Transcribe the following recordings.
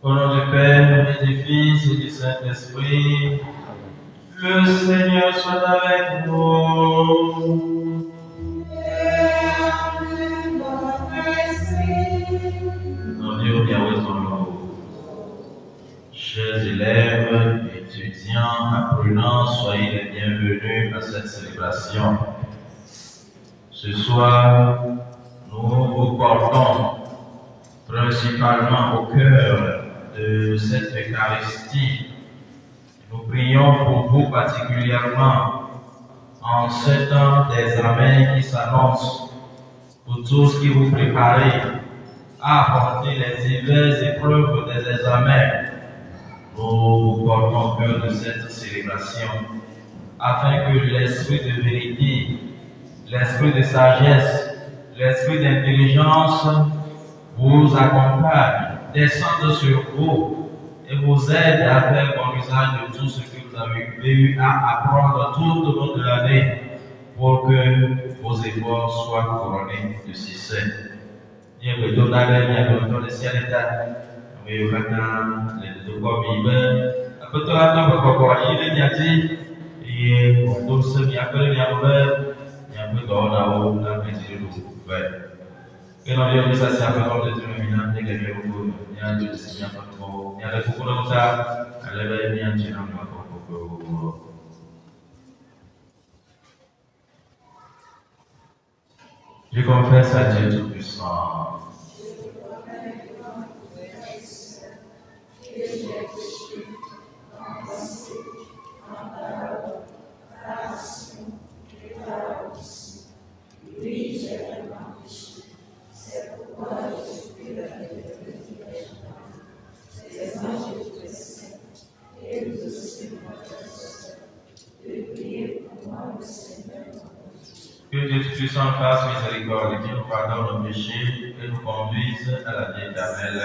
Au nom du Père, et du Fils et du Saint-Esprit, le Seigneur soit avec vous. Nous Yahweh son nom. Chers élèves, étudiants, apprenants, soyez les bienvenus à cette célébration. Ce soir, nous vous portons principalement au cœur de cette Eucharistie. Nous prions pour vous particulièrement en ce temps d'examen qui s'annonce, pour tous qui vous préparez à affronter les diverses épreuves des examens. Nous vous portons au cœur de cette célébration, afin que l'esprit de vérité, l'esprit de sagesse, l'esprit d'intelligence vous accompagne, descende sur vous et vous aide à faire bon usage de tout ce que vous avez eu à apprendre tout au long de l'année pour que vos efforts soient couronnés de succès. Bien que tout l'année, bien que tout le ciel est à oui, maintenant, les deux commis, après tout l'attente, pour il y a dit, et pour tous ceux qui appellent les nouvelles, il y a un peu d'or là-haut, là, mais c'est le nouveau. Et non, il y a ça, c'est après tout le temps, il y a des beaucoup, il y a des signes, il y a des beaucoup de ça, il y a des signes, je confesse à Dieu Tout-Puissant. Que Dieu Tout-Puissant fasse miséricorde et qu'il nous pardonne nos péchés et nous conduise à la vie éternelle.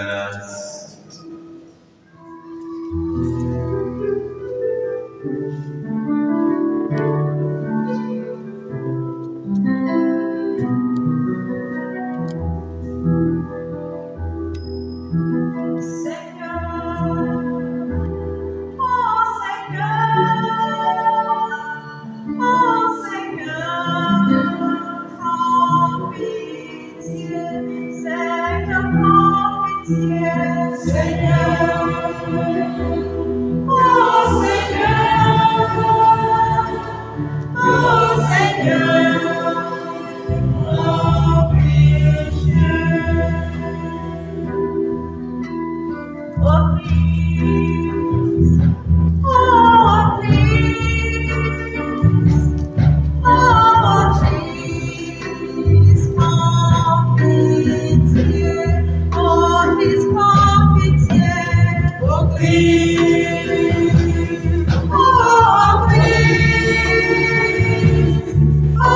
Oh,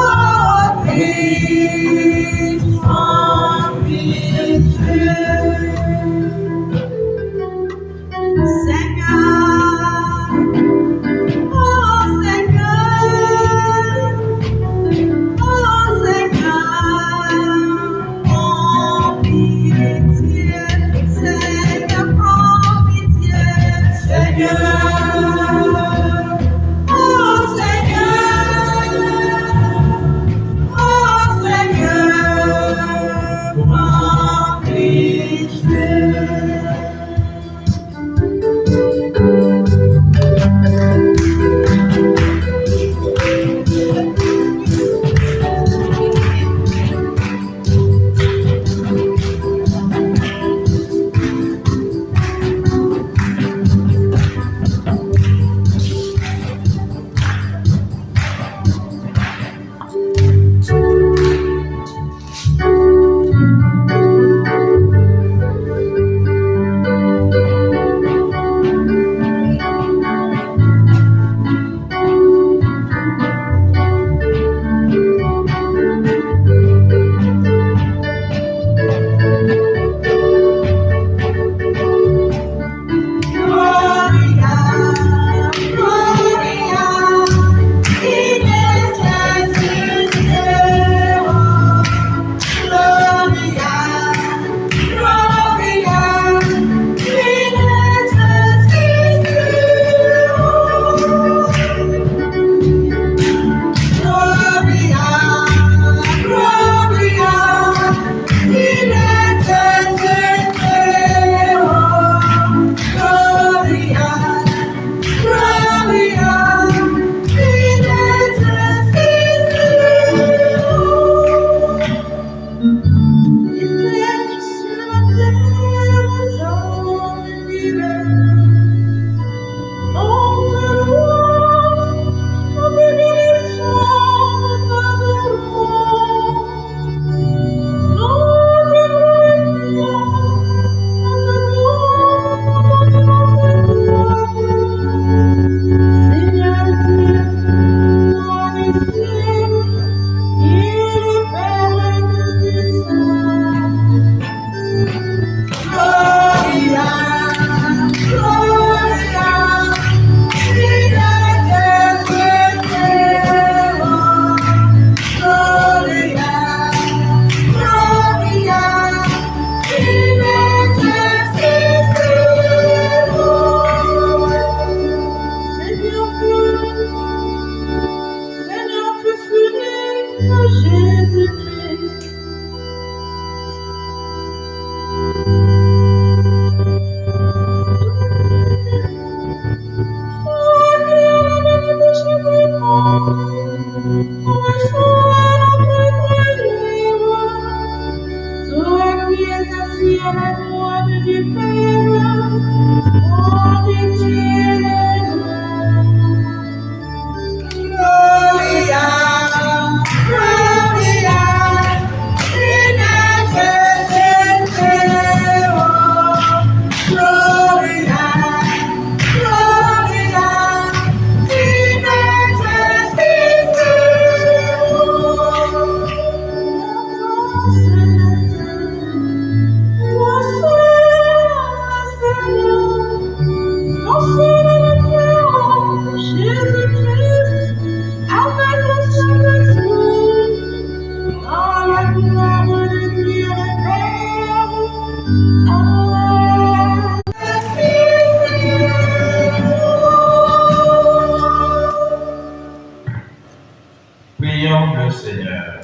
Seigneur.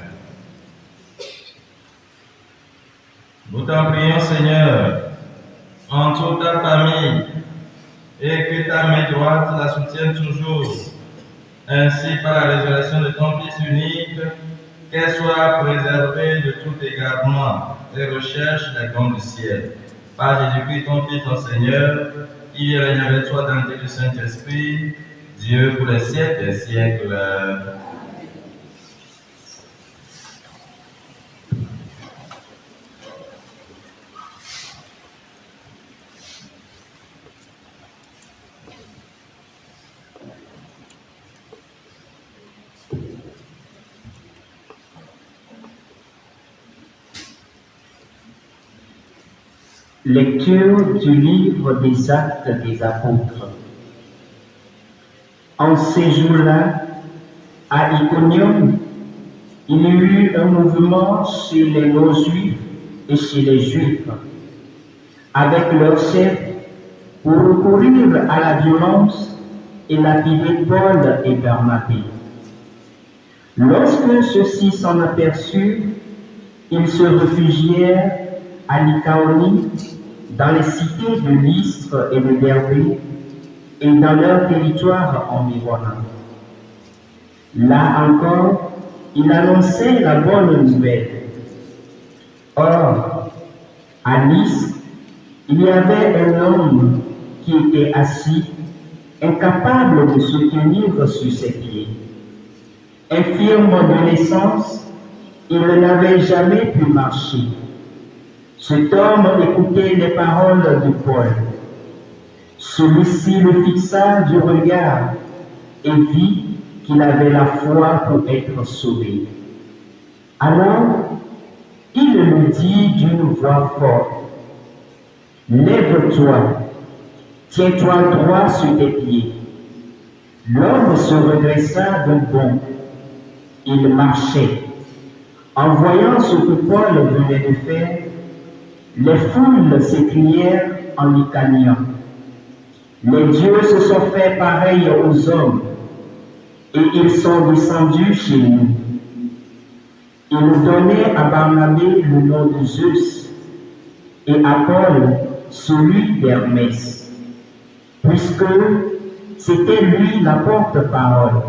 Nous t'en prions, Seigneur, entoure ta famille et que ta main droite la soutienne toujours. Ainsi, par la résurrection de ton Fils unique, qu'elle soit préservée de tout égarement et recherche les dons du ciel. Par Jésus-Christ, ton Fils, ton Seigneur, qui règne avec toi dans le Saint-Esprit, Dieu pour les siècles des siècles. Lecture du livre des Actes des Apôtres. En ces jours-là, à Iconium, il y eut un mouvement chez les non-juifs et chez les juifs, avec leurs chefs, pour recourir à la violence et lapider Paul et Barnabé. Lorsque ceux-ci s'en aperçurent, ils se réfugièrent à Lycaonie, dans les cités de Lystre et de Derbé, et dans leur territoire environnant. Là encore, il annonçait la bonne nouvelle. Or, à Lystre, il y avait un homme qui était assis, incapable de se tenir sur ses pieds. Infirme de naissance, il n'avait jamais pu marcher. Cet homme écoutait les paroles de Paul. Celui-ci le fixa du regard et vit qu'il avait la foi pour être sauvé. Alors, il lui dit d'une voix forte, « Lève-toi, tiens-toi droit sur tes pieds. » L'homme se redressa d'un bond. Il marchait. En voyant ce que Paul venait de faire, les foules s'écrièrent en l'icaniant. Les dieux se sont fait pareils aux hommes, et ils sont descendus chez nous. Ils donnaient à Barnabé le nom de Zeus, et à Paul celui d'Hermès, puisque c'était lui la porte-parole.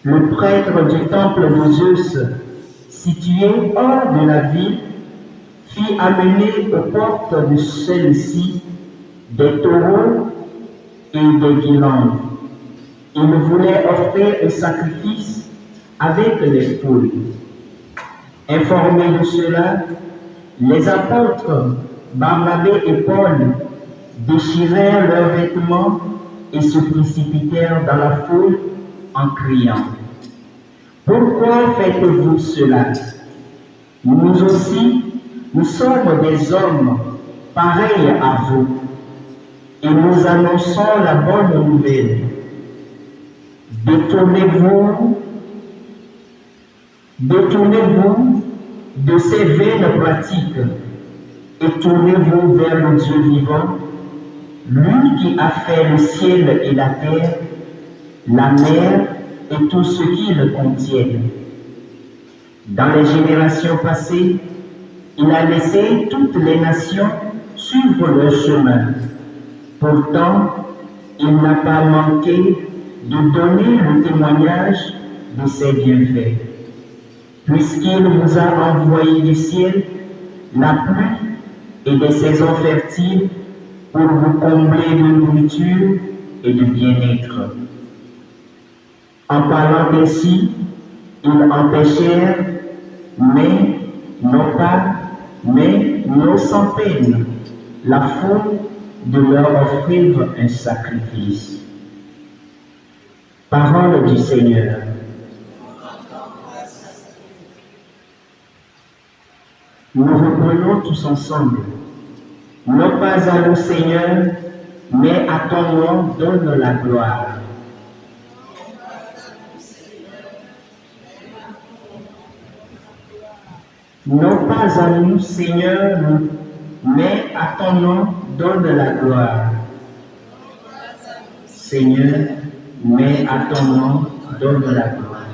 Le prêtre du temple de Zeus, situé hors de la ville, fit amener aux portes de celle-ci des taureaux et des guirlandes. Il voulait offrir un sacrifice avec les foules. Informés de cela, les apôtres Barnabé et Paul déchirèrent leurs vêtements et se précipitèrent dans la foule en criant, « Pourquoi faites-vous cela? Nous aussi, nous sommes des hommes pareils à vous, et nous annonçons la bonne nouvelle. Détournez-vous de ces vaines pratiques et tournez-vous vers le Dieu vivant, lui qui a fait le ciel et la terre, la mer et tout ce qu'ils contiennent. Dans les générations passées, il a laissé toutes les nations suivre leur chemin. Pourtant, il n'a pas manqué de donner le témoignage de ses bienfaits. Puisqu'il nous a envoyé du ciel la pluie et des saisons fertiles pour vous combler de nourriture et de bien-être. En parlant ainsi, ils empêchèrent, mais non sans peine, la foule de leur offrir un sacrifice. Parole du Seigneur. Nous reprenons tous ensemble. Non pas à nous, Seigneur, mais à ton nom donne la gloire. Non pas à nous, Seigneur, mais à ton nom donne la gloire. Seigneur, mais à ton nom donne la gloire.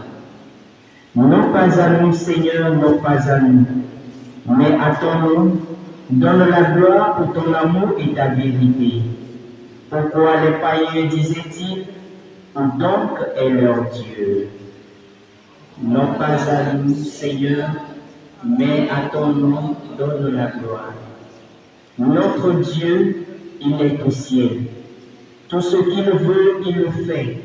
Non Non pas à nous, Seigneur, non pas à nous, mais à ton nom, donne la gloire pour ton amour et ta vérité. Pourquoi les païens disaient-ils, où donc est leur Dieu? Non pas à nous, Seigneur, mais à ton nom, donne la gloire. Notre Dieu, il est au ciel. Tout ce qu'il veut, il le fait.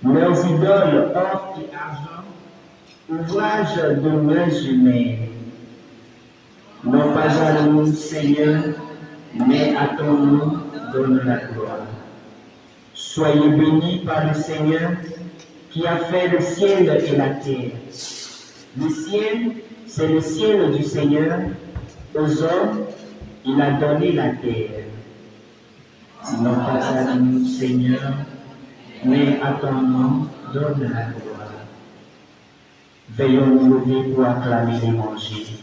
Leurs idoles, or et argent, ouvrage de mains humaines. Non pas à nous, Seigneur, mais à ton nom, donne la gloire. Soyez bénis par le Seigneur qui a fait le ciel et la terre. Le ciel, c'est le ciel du Seigneur. Aux hommes, il a donné la terre. Non pas à nous, Seigneur, mais à ton nom, donne la gloire. Veillons nous lever pour acclamer l'Évangile.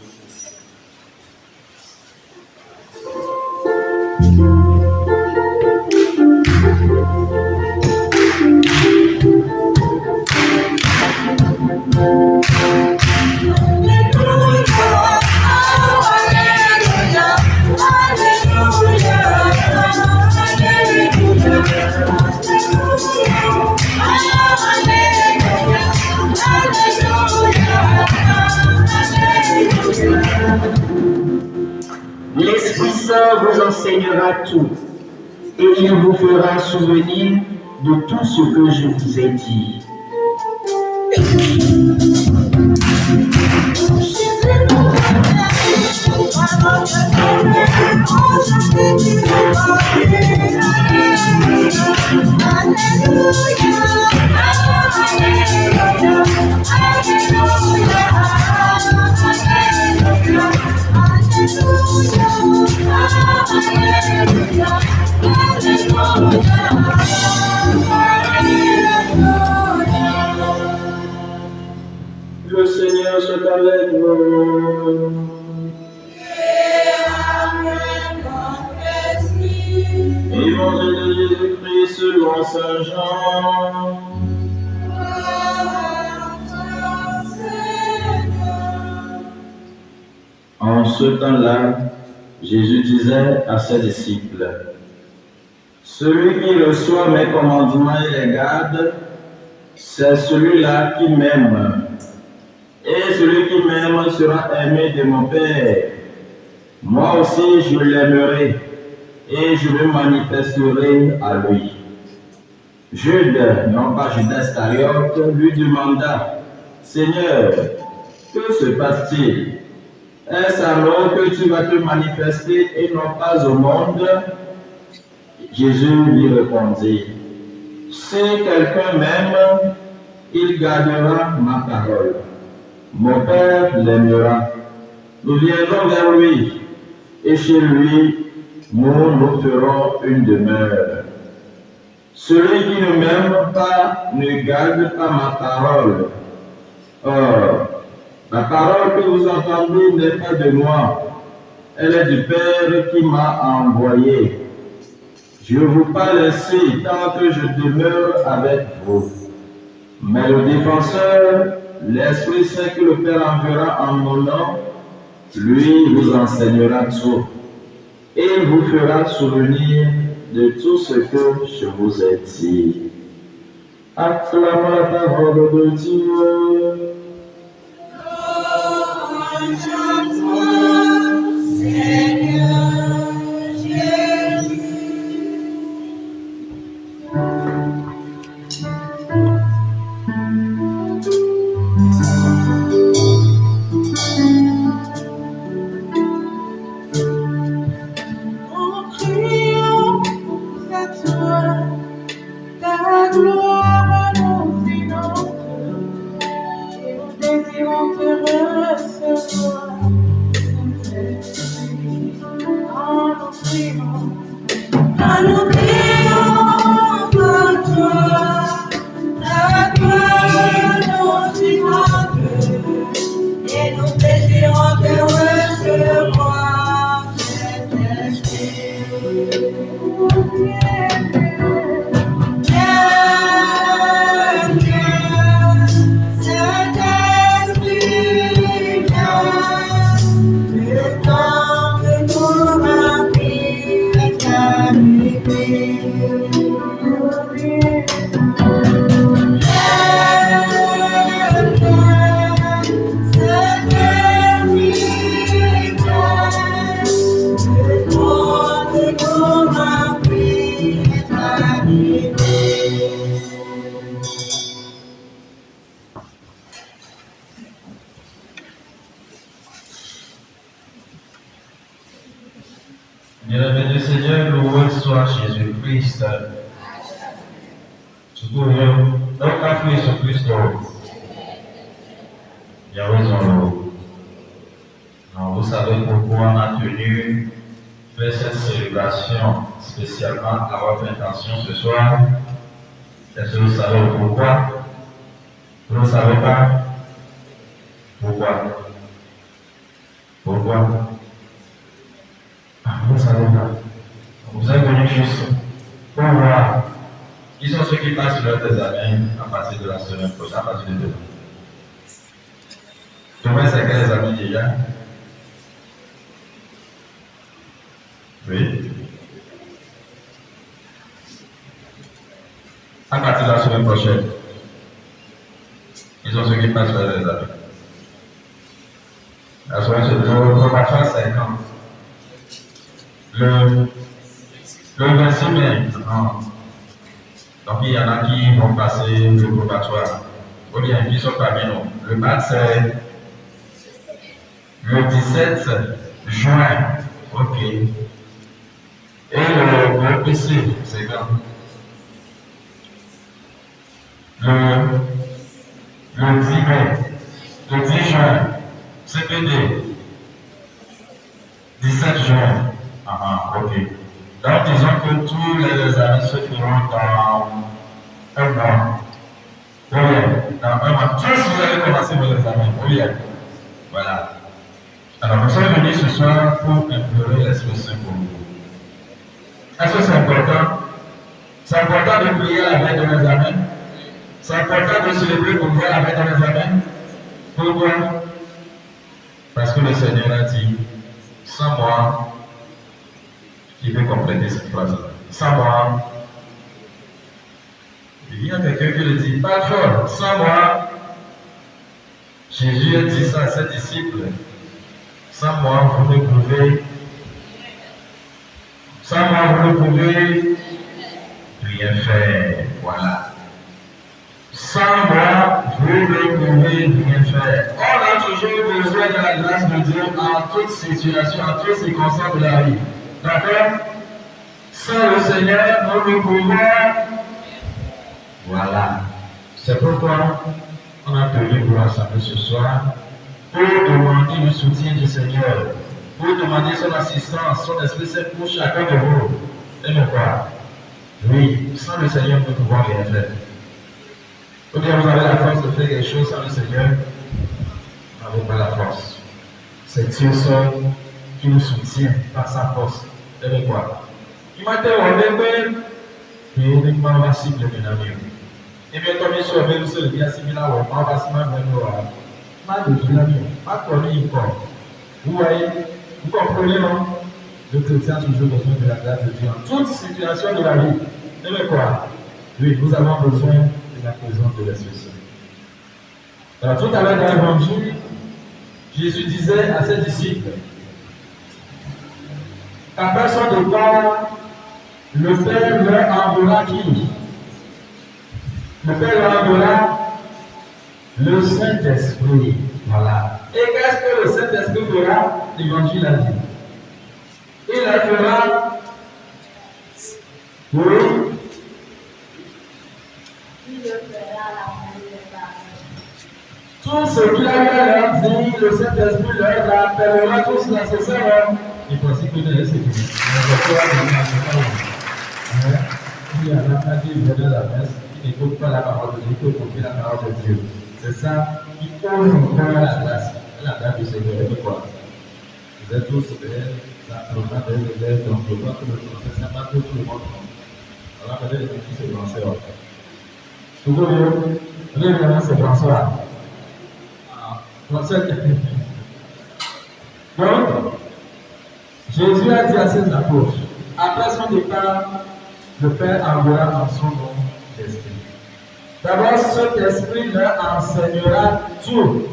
L'Esprit Saint vous enseignera tout, et il vous fera souvenir de tout ce que je vous ai dit. Le Seigneur soit avec vous. Évangile de Jésus-Christ selon Saint Jean. En ce temps-là, Jésus disait à ses disciples, « Celui qui reçoit mes commandements et les garde, c'est celui-là qui m'aime. Et celui qui m'aime sera aimé de mon Père. Moi aussi, je l'aimerai et je me manifesterai à lui. » Jude, non pas Judas Iscariote, lui demanda, « Seigneur, que se passe-t-il? Est-ce alors que tu vas te manifester et non pas au monde? » Jésus lui répondit, « Si quelqu'un m'aime, il gardera ma parole. Mon Père l'aimera. Nous viendrons vers lui, et chez lui, nous ferons une demeure. Celui qui ne m'aime pas ne garde pas ma parole. Or, la parole que vous entendez n'est pas de moi, elle est du Père qui m'a envoyé. Je vous parle ainsi tant que je demeure avec vous. Mais le défenseur, l'Esprit Saint que le Père enverra en mon nom, lui vous enseignera tout. Et il vous fera souvenir de tout ce que je vous ai dit. Acclamons la parole de Dieu. Seigneur Jésus. Nous crions à toi, ta gloire nous inonde, et nous désirons te recevoir. Bien-aimé du Seigneur, loué soit Jésus-Christ. Surtout, donc, la foi Jésus-Christ, il y a raison. Alors, vous savez pourquoi on a tenu faire cette célébration spécialement à votre intention ce soir. Est-ce que vous savez pourquoi? Vous ne savez pas? Pourquoi? Pourquoi? Ah, vous ne savez pas. Vous êtes venus juste pour voir. Ils sont ceux qui passent leur examen à partir de la semaine prochaine, à partir de demain. Demain, c'est quels amis déjà? Oui. À partir de la semaine prochaine, ils sont ceux qui passent leurs examens. La semaine prochaine, c'est quand? Le 26 mai. Donc il y en a qui vont passer le probatoire. Ou bien qui sont parmi nous. Le bac c'est le 17 juin. Ok. Et le PC, c'est quand? Le 10 mai. Le 10 juin. CPD. 17 juin. Ok. Donc, disons que tous les examens se feront dans un mois. Oui, dans un mois. Tous vous allez commencer vos examens. Oui. Voilà. Alors, nous sommes venus ce soir pour implorer l'Esprit Saint pour vous. Est-ce que c'est important? C'est important de prier à la veille de l'examen. C'est important de célébrer pour vous à la veille de l'examen. Pourquoi? Parce que le Seigneur a dit, sans moi, qui veut compléter cette phrase. Sans moi, il y a quelqu'un qui le dit, pas fort, sans moi, Jésus a dit ça à ses disciples. Sans moi, vous ne pouvez, sans moi, vous ne pouvez rien faire. Voilà. Sans moi, vous ne pouvez rien faire. On a toujours besoin de la grâce de Dieu en toute situation, en toutes circonstances de la vie. D'accord? Sans le Seigneur, nous ne pouvons. Voilà. C'est pourquoi on a tenu pour rassembler ce soir pour demander le soutien du Seigneur, pour demander son assistance, son esprit Saint pour chacun de vous. Et me croire. Oui, sans le Seigneur, nous ne pouvons rien faire. Ou bien vous avez la force de faire quelque chose sans le Seigneur, vous n'avez pas la force. C'est Dieu seul qui nous soutient par sa force. Et me croire. Il m'a dit, on est uniquement la cible de l'ami. Et bien, comme il se fait, vous le bien cible là, on va se mettre pas de l'ami, pas de l'ami. Vous voyez, vous comprenez, non? Le chrétien a toujours besoin de la grâce de Dieu en toute situation de la vie. Et me croire. Oui, nous avons besoin de la présence de l'Esprit Saint. Alors, tout à l'heure dans l'évangile, Jésus disait à ses disciples, la personne de corps, le Père leur enverra qui? Le Père leur enverra le Saint-Esprit. Voilà. Et qu'est-ce que le Saint-Esprit fera? L'évangile a dit. Il la fera. Oui. Tout ce qu'il a leur dit, le Saint-Esprit leur appellera tout ce nécessaire. Il faut aussi que c'est fini. Il y a un enfant qui vient de la messe, qui n'écoute pas la parole de Dieu, qui écoute la parole de Dieu. C'est ça qui pose encore la grâce du Seigneur. C'est quoi? Vous êtes tous simplement des élèves, donc je vois que le français, c'est pas tout le monde. Alors, peut-être que c'est français. Tout le monde, vraiment, c'est français. Donc, Jésus a dit à ses apôtres, après son départ, le Père enverra en son nom l'Esprit. D'abord, cet Esprit leur enseignera tout.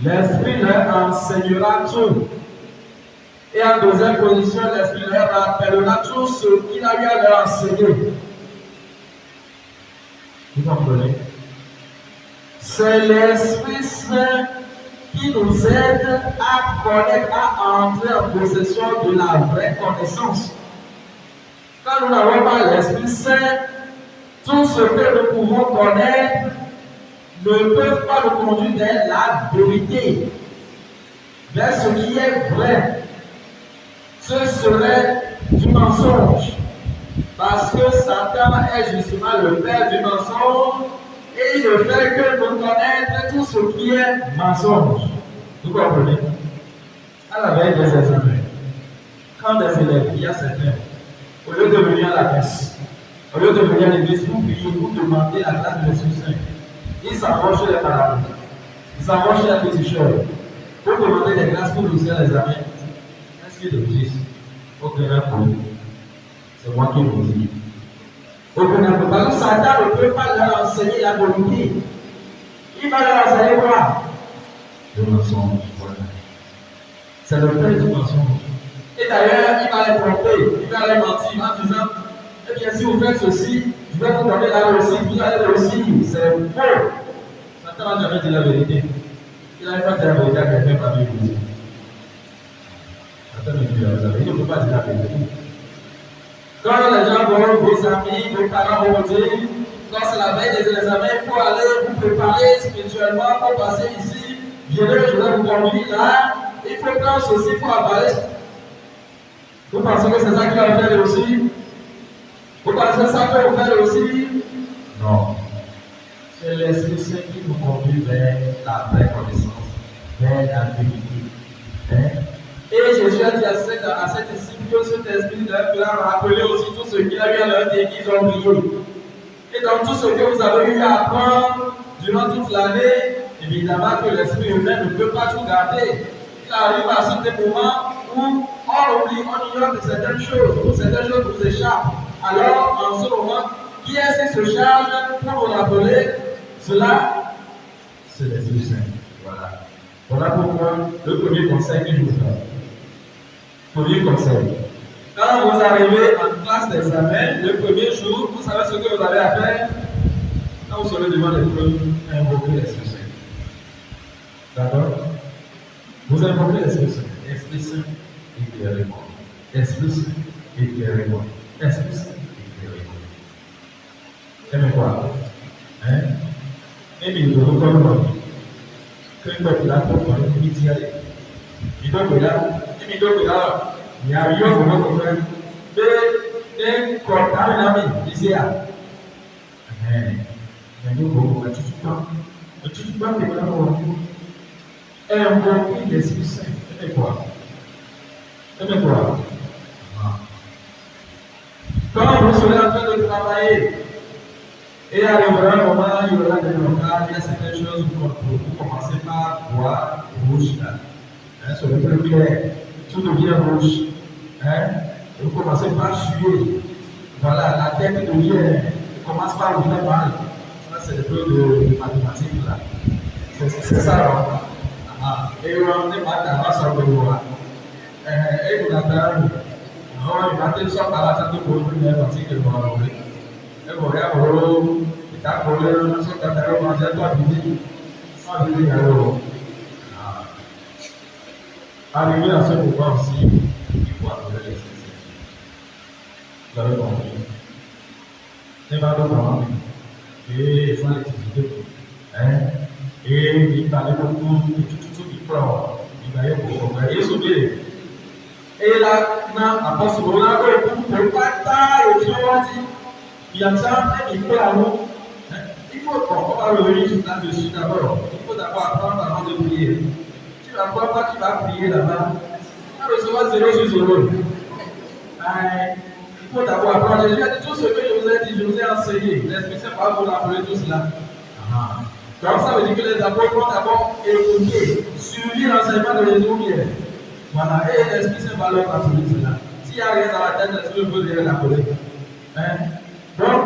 L'Esprit leur enseignera tout. Et en deuxième position, l'Esprit leur rappellera tout ce qu'il a eu à leur enseigner. Vous comprenez? C'est l'Esprit Saint qui nous aide à connaître, à entrer en possession de la vraie connaissance. Quand nous n'avons pas l'Esprit Saint, tout ce que nous pouvons connaître ne peut pas nous conduire vers la vérité, vers ce qui est vrai. Ce serait du mensonge. Parce que Satan est justement le père du mensonge et il ne fait que nous connaître tout ce qui est mensonge. Vous comprenez? À la veille des examens, quand des élèves, il y a certains, au lieu de venir à la messe, au lieu de venir à l'église pour prier, pour demander la grâce de l'Esprit Saint, ils s'en vont chez les parents, ils s'en vont chez la petite chère pour demander des grâces pour réussir l'examen. Qu'est-ce qu'ils leur disent? Aucun pour c'est moi qui vous dis. Aucun pour parce que Satan ne peut pas leur enseigner la volonté. Il va leur enseigner quoi? Le mensonge. Voilà. C'est le père du mensonge. Et d'ailleurs, il va les tromper, il va les mentir en disant eh bien, si vous faites ceci, je vais vous donner la réussite, vous allez réussir. C'est faux. Satan n'a jamais dit la vérité. Il n'avait pas dit la vérité à quelqu'un parmi vous. Satan ne dit la vérité. Il ne peut pas dire la vérité. Quand les gens vont, vos amis, vos parents vont dire, quand c'est la veille des examens, il faut aller vous préparer spirituellement pour passer ici. Je vais vous conduire là. Il faut prendre ceci pour avaler. Vous pensez que c'est ça qui va faire aussi? Vous pensez que ça peut vous faire aussi? Non. C'est l'Esprit Saint qui nous conduit vers la vraie connaissance, vers la vérité. Hein? Et Jésus a dit à ses disciples que cet esprit leur a rappelé aussi tout ce qu'il a eu à leur dire qu'ils ont oublié. Et dans tout ce que vous avez eu à apprendre durant toute l'année, évidemment que l'esprit humain ne peut pas tout garder. Il arrive à ce moment où on oublie, on ignore de certaines choses, où certaines choses vous échappent. Alors, en ce moment, qui est-ce qui se charge pour vous rappeler cela? C'est l'Esprit Saint. Voilà. Voilà pourquoi le premier conseil que je vous donne. Premier conseil. Quand vous arrivez en classe d'examen, le premier jour, vous savez ce que vous avez à faire. Quand vous serez devant l'épreuve, invoquez l'Esprit Saint. D'accord? Vous invoquez l'Esprit Saint. Esprit Saint, éclairez-moi. Esprit Saint, éclairez-moi. Esprit Saint, éclairez-moi. Aimez quoi? Hein? Et il doit reconnaître que il doit là pour parler de midi aller. Il doit là, il doit là. Il y a eu un moment comme ça. Mais quand on a mis ici à, mais nous avons tout le temps que nous avons invoqué l'Esprit Saint. Aimez quoi? Aimez quoi? Quand vous serez en train de travailler, et arrivera un moment, il y aura des locales, il y a certaines choses où vous commencez par voir rouge là. Sur le plus clair, tout devient rouge. Vous commencez par suer. Voilà, la tête commence par ouvrir mal. Ça, c'est le peu de mathématiques là. C'est ça. Et on est pas d'avance sur le roi. Et vous attendez. Il va te sortir par là, ça te pose une partie que vous avez. Et vous regardez, il a collé un saut à terre, on a dit, toi, sans dire, arrivé à ce moment aussi, il faut adorer l'Esprit Saint. Vous avez compris? C'est pas d'autre, et sans l'activité. Et il parlait beaucoup, tout il prend, il parlait beaucoup, il est soumis. Et là, après ce moment-là, il ne peut pas tailler, il y a ça, il faut l'amour. Il faut qu'on va revenir là-dessus d'abord. Il faut d'abord apprendre avant de prier. Tu n'apprends pas, tu vas prier là-bas. Tu vas recevoir 0 sur 0. Il faut d'abord apprendre. Jésus a dit tout ce que je vous ai dit, je vous ai enseigné. L'Esprit Saint va vous rappeler tout cela. Donc ça veut dire que les apôtres vont d'abord écouter, suivre l'enseignement de Jésus. Voilà, et l'Esprit Saint va leur rappeler cela. S'il n'y a rien dans la tête, l'Esprit peut les rappeler. Donc,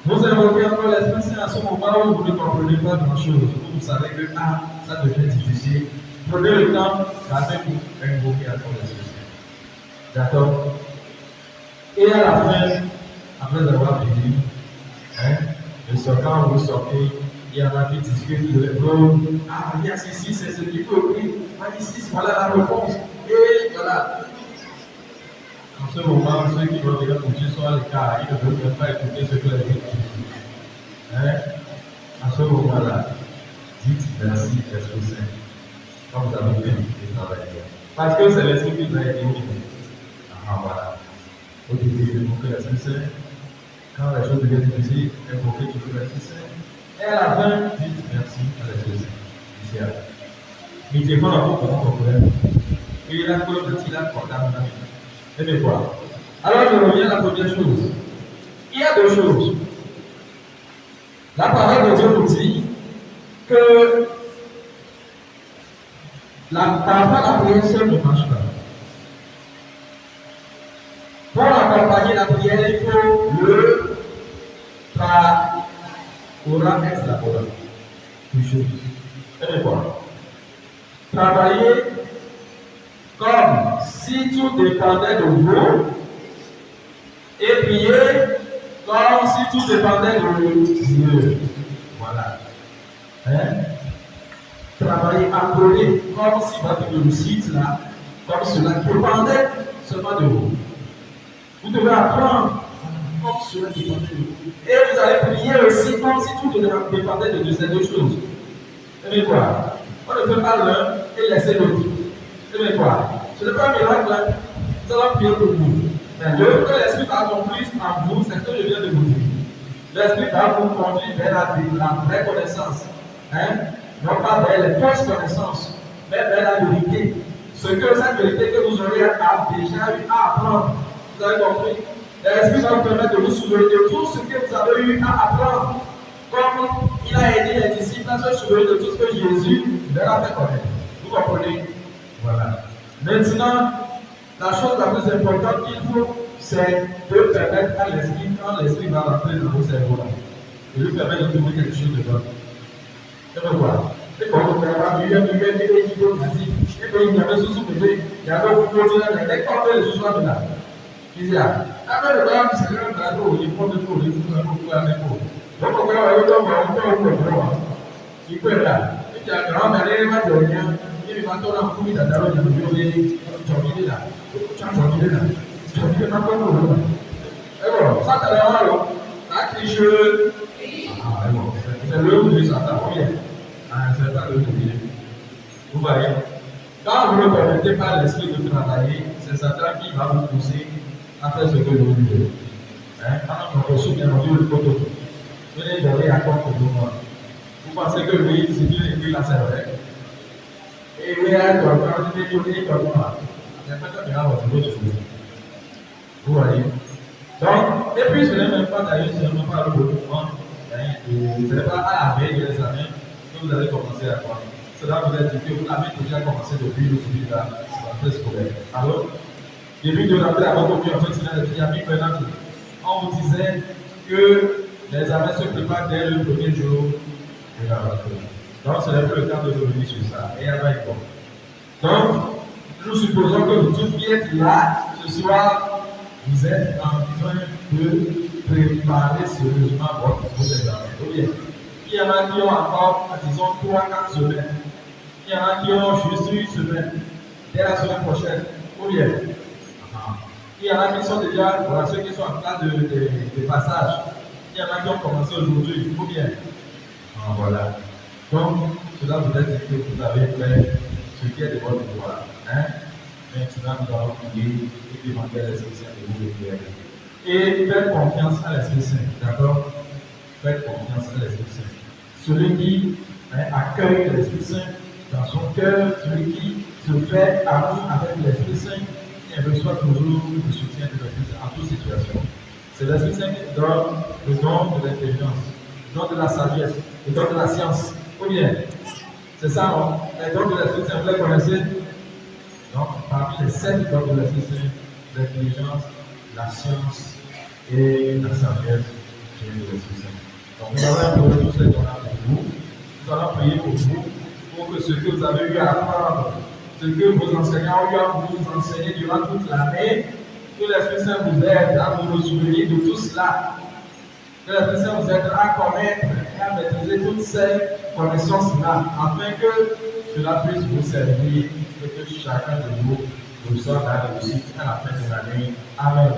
vous invoquez encore l'Esprit Saint à ce moment où vous ne comprenez pas grand-chose. Vous savez que ça devient difficile. Prenez le temps d'appeler pour invoquer encore l'Esprit Saint. D'accord? Et à la fin, après avoir fini, quand vous sortez, Il y en a qui discutent de l'épreuve. Ah, bien, ici, c'est ce qu'il faut écrire. Ici, voilà la réponse. Et voilà. En ce moment, ceux qui vont venir pour Dieu sont à l'écart. Ils ne veulent même pas écouter ce que les autres disent. Hein? À ce moment-là, dites merci, Esprit Saint. Quand vous avez fait le travail. Parce que c'est l'Esprit qui vous a aidé. Ah, voilà. Au début, invoquez l'Esprit Saint. Quand les choses deviennent difficiles, invoquez toujours l'Esprit Saint. Et à la fin, dites merci à l'Esprit Saint. Ici, mais Dieu va avoir pour mon problème. Et il a quoi le petit là pour la main. Et bien quoi? Alors je reviens à la première chose. Il y a deux choses. La parole de Dieu nous dit que parfois la prière seule ne marche pas. Pour accompagner la prière, il faut le ora ex labora. Toujours. Et bien quoi? Travailler comme si tout dépendait de vous et prier comme si tout dépendait de Dieu. Voilà. Hein? Travailler, apprendre comme si votre réussite là, comme cela dépendait seulement de vous. Vous devez apprendre comme cela dépendait de vous. Et vous allez prier aussi comme si tout dépendait de ces deux choses. Et bien quoi? On ne peut pas l'un et laisser l'autre. Et bien quoi? Ce n'est pas un miracle, hein? Nous allons prier pour vous. Mais le que l'Esprit va accomplir en vous, c'est ce que je viens de vous dire. L'Esprit va vous conduire vers la vraie connaissance. Hein? Non pas vers les fausses connaissances, mais vers la vérité. Cette vérité que vous aurez déjà eu à apprendre. Vous avez compris? L'Esprit va vous permettre de vous souvenir de tout ce que vous avez eu à apprendre. Comme il a aidé les disciples à se souvenir de tout ce que Jésus leur a fait connaître. Vous comprenez? Voilà. Maintenant, la chose la plus importante qu'il faut, c'est de permettre à l'Esprit, quand l'Esprit va rentrer dans vos cerveaux, de lui permettre de trouver quelque chose de bon. Et donc voilà. Et quand on va il y avait des idées nazies, et puis il y avait sous-soulevé, il y avait beaucoup de choses, dès qu'on fait les sous-soulevé là, il dit, après le temps, c'est le plateau, il prend de tout, il faut beaucoup à l'épaule. Donc on va aller dans le droit. Il peut être là. Il dit, grand-mère, il va dormir. Il va tourner en couille dans la rue, il va là. Et bon, ça c'est là, la tricheuse. Ah, bon, c'est l'œuvre de Satan, oui. C'est pas l'œuvre de Dieu. Vous voyez, quand vous ne permettez pas l'esprit de travailler, c'est Satan qui va vous pousser à faire ce que vous voulez. Quand on reçoit bien entendu le poteau, venez donner à quoi pour vous. Vous pensez que lui, c'est Dieu écrit là, c'est vrai. Et il y a un docteur, il est donné comme moi. Il n'y a pas de bien à vous voyez. Donc, et puis ce n'est même pas d'ailleurs seulement par le gouvernement, ce n'est pas à la veille des années que vous allez commencer à croire. Cela vous a dit que vous l'avez déjà commencé depuis le début de la rentrée scolaire. Alors, début de l'année avant qu'on puisse en fait, il y a mis maintenant, on vous disait que les examens se préparent dès le premier jour de la rentrée. Donc, ce n'est plus le temps de revenir sur ça. Et avec bon. Donc, nous supposons que vous tous qui êtes là ce soir, vous êtes en train de préparer sérieusement vos examens. Okay. Il y en a qui ont encore, disons, 3-4 semaines. Il y en a qui ont juste une semaine. Dès la semaine prochaine. Ou bien. Il y en a qui sont déjà, voilà, ceux qui sont en train de passage. Il y en a qui ont commencé aujourd'hui. Ou bien. Voilà. Donc, cela vous dit que vous avez fait ce qui est de votre devoir. Hein? Maintenant, nous allons prier et demander à l'Esprit Saint de vous éclairer. Et faites confiance à l'Esprit Saint. D'accord? Faites confiance à l'Esprit Saint. Celui qui accueille l'Esprit Saint dans son cœur, celui qui se fait amour avec l'Esprit Saint, il reçoit toujours le soutien de l'Esprit Saint en toute situation. C'est l'Esprit Saint qui donne le don de l'intelligence, le don de la sagesse, le don de la science. Ou bien, c'est ça, non? Les dons de l'Esprit Saint, vous les connaissez? Donc, parmi les 7 dons de l'Esprit Saint, l'intelligence, la science et la sagesse, c'est l'Esprit Saint. Donc, nous allons prier tous les dons-là pour vous. Nous allons prier pour vous, pour que ce que vous avez eu à apprendre, ce que vos enseignants ont eu à vous enseigner durant toute l'année, que l'Esprit Saint vous aide à vous souvenir de tout cela. Que l'Esprit Saint vous aide à connaître et à maîtriser toutes ces connaissances-là, afin que cela puisse vous servir et que chacun de vous soit dans la réussite à la fin de l'année. Amen.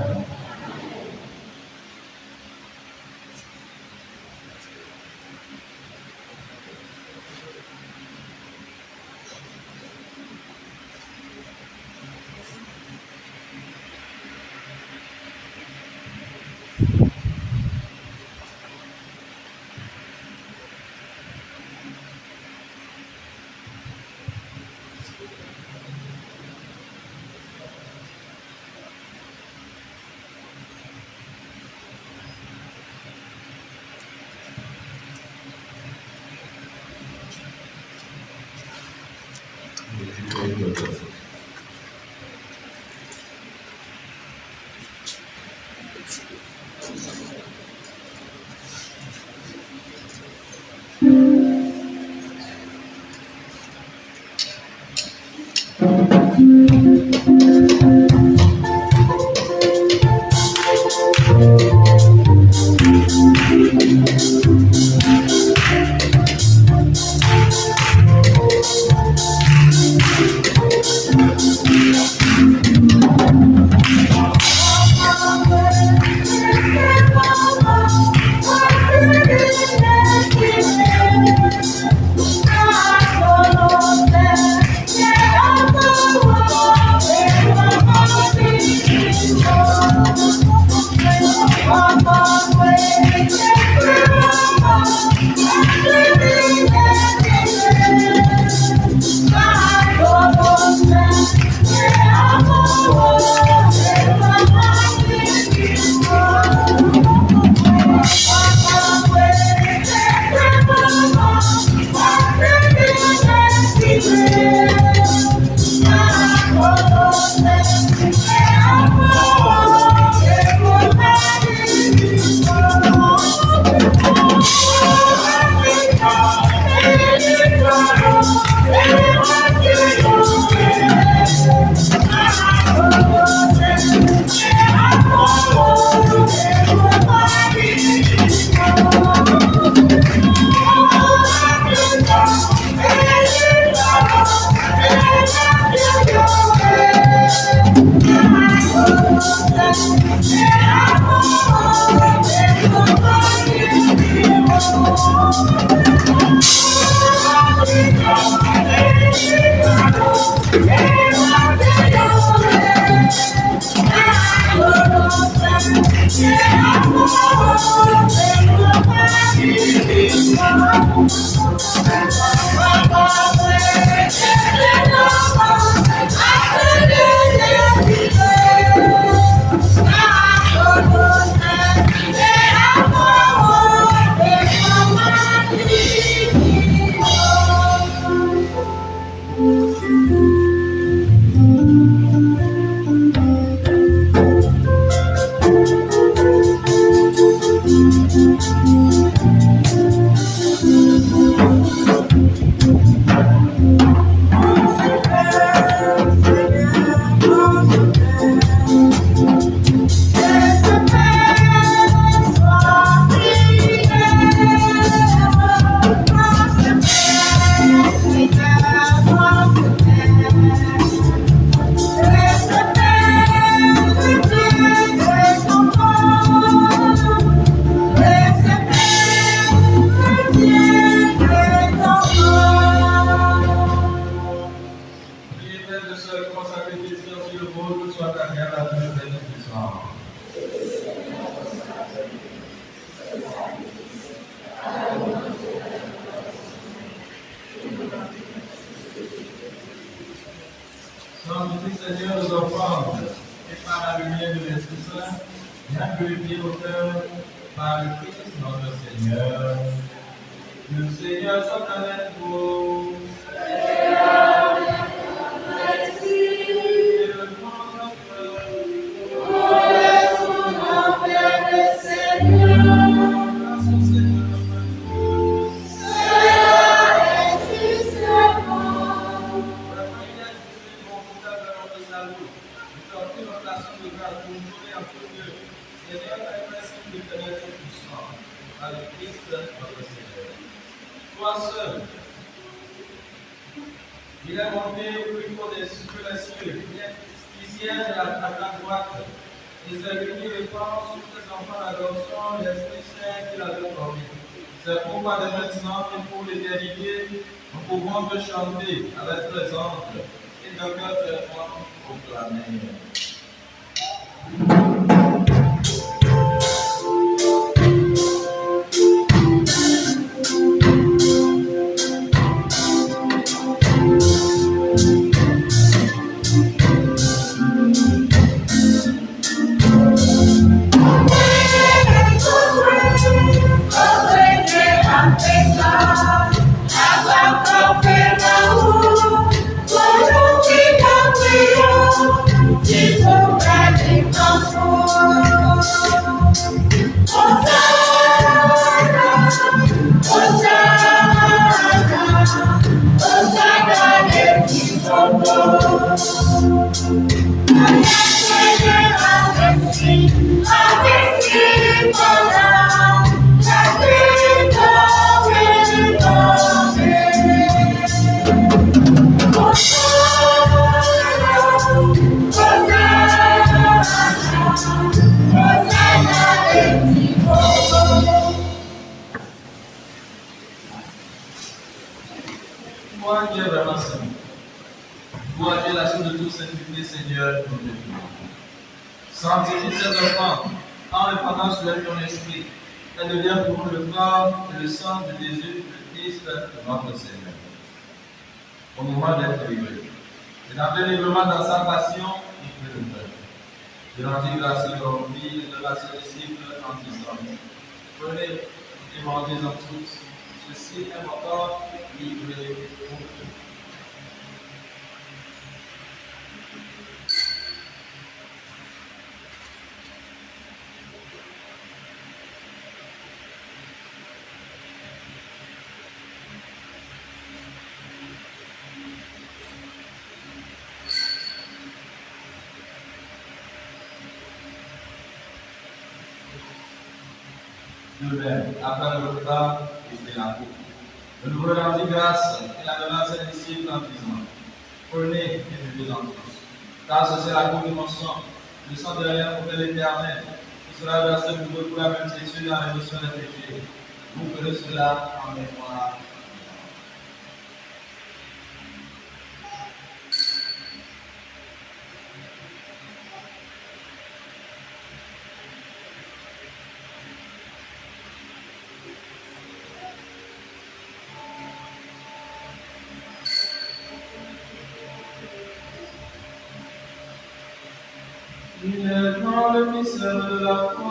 Seigneur, nous offrons, et par la lumière de l'Esprit Saint, bien purifier nos cœurs par le Christ notre Seigneur. Le Seigneur soit avec vous. Seigneur, merci de connaître tout ça. Par le Christ, notre Seigneur. Il est monté au plus haut des cieux, qui siège à ta droite. Et c'est lui qui répand sur ses enfants l'adoption, l'Esprit Saint qui l'a formé. C'est pourquoi dès maintenant et pour l'éternité, nous pouvons te chanter avec les anges et de cœur fervent proclamer. Toi qui es vraiment saint, toi qui es la source de toute sainteté, Seigneur, nous te prions. Sanctifie ces enfants en répandant sur eux ton esprit, et devient pour nous le corps et le sang de Jésus, le Christ, notre Seigneur. Au moment d'être livré, et dans le délivrement dans sa passion, il fait le peuple. De l'anti-grâce corrompue et de la ses disciples anti-saints. Prenez et mangez-en tous. Ceci est mon corps livré pour vous. De même, après le repas, il fait la coupe. Le nouveau rendit grâce et la donna à ses disciples en disant, prenez et buvez-en tous. Car ce c'est la coupe de mon sang, le sang de rien pour l'Éternel, qui sera versé pour vous pour la multitude dans l'émission des péchés. Vous ferez cela en mémoire. Il est dans le mystère de la foi.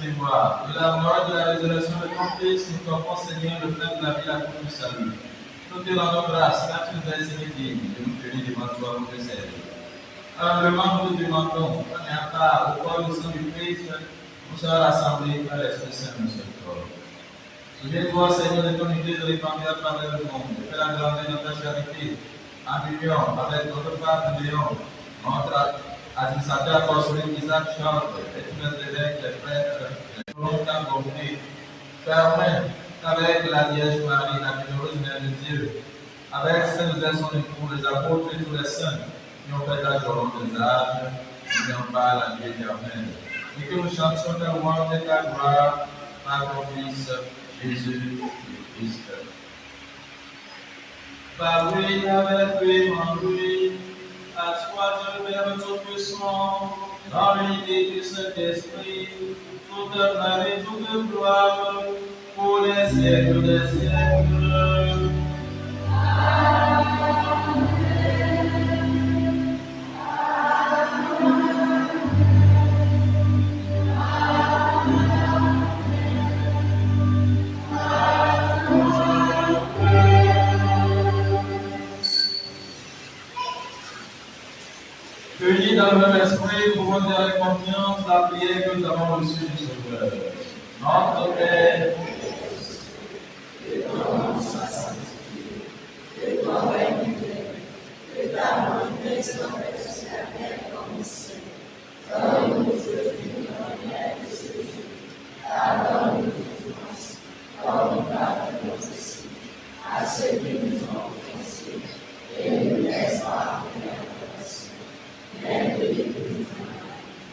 Mémoire de la mort de la résurrection de ton Fils, nous t'offrons, Seigneur, le pain de la vie, la coupe du salut. Nous te rendons grâce, car tu nous as estimés dignes de nous tenir devant toi pour te servir. Humblement, nous te demandons, prenez part au corps du sang du Christ, nous serons rassemblés à l'Esprit Saint de ce corps. Souviens-toi, Seigneur, de ton idée de répandre à travers le monde, de faire la grandeur de ta charité, en union avec notre Père Léon, notre administrateur apostolique Isaac Charles, et tous les évêques, les prêtres, les longtemps compris. Permets qu'avec la Vierge Marie, la bienheureuse Mère de Dieu, avec Saint Joseph son époux, les apôtres et tous les saints qui ont fait la joie des âges, qui en parlent à Dieu éternel, et que nous chantions ta louange et ta gloire par ton Fils Jésus Christ. Par lui, avec lui, en lui, à toi, Dieu Père Tout-Puissant, dans l'unité du Saint-Esprit, toute gloire et toute gloire, pour les siècles des siècles. Unis dans le même esprit, pouvons dire avec confiance la prière que nous avons reçue du Sauveur. Notre Père,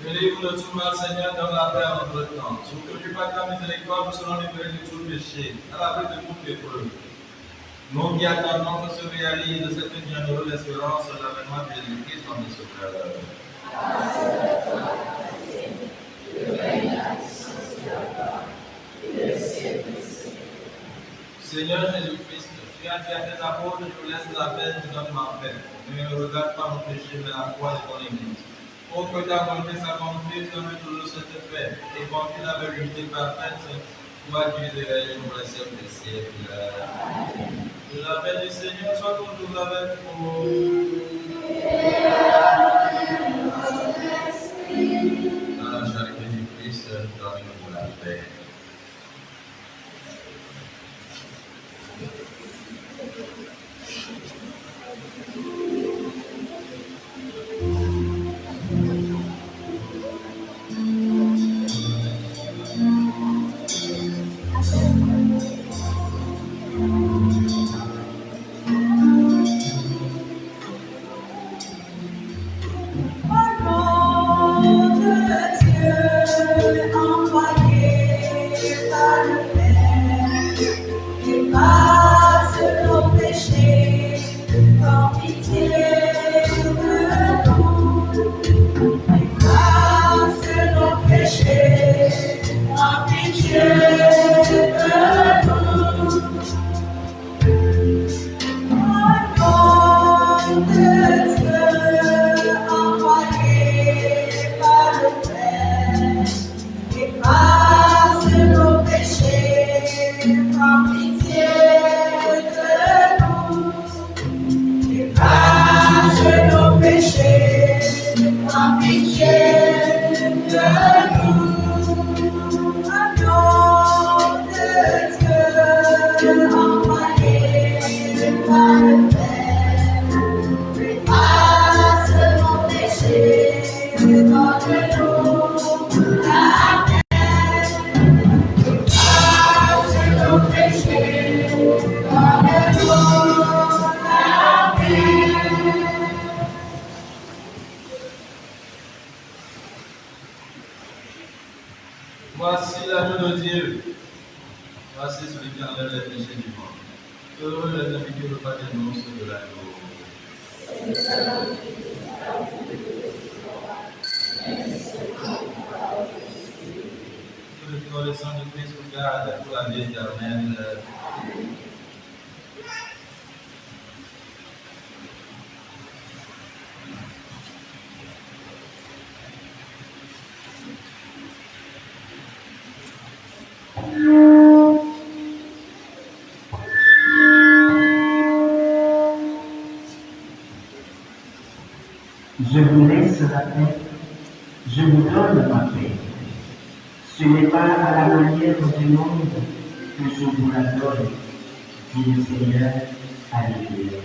délivre de tout mal, Seigneur, dans la paix en notre temps. Surtout du pas de ta miséricorde, nous serons libérés de tout péché, à l'abri de toute épreuve. Nous qui attendons que se réalise cette bienheureuse espérance, l'avènement de Jésus-Christ en notre Sauveur. Seigneur Jésus-Christ, tu as dit à tes apôtres, je vous laisse la paix, je vous donne ma paix. Ne regarde pas nos péchés, mais la foi de ton Église. Pour que ta volonté s'accomplisse, donne toujours cette paix, et confie la vérité parfaite, toi qui es réveillé pour les siècles des siècles. Que la paix du Seigneur soit toujours avec vous. Dans la charité du Christ, donnez-nous la paix. Voici l'agneau de Dieu. Voici celui qui enlève les péchés du monde. Heureux les amis qui ne pas des monstres de l'agneau. Que le corps et sang de Christ vous garde pour la vie éternelle. Je vous laisse la paix, je vous donne ma paix. Ce n'est pas à la manière du monde que je vous la donne, dit le Seigneur. Alléluia.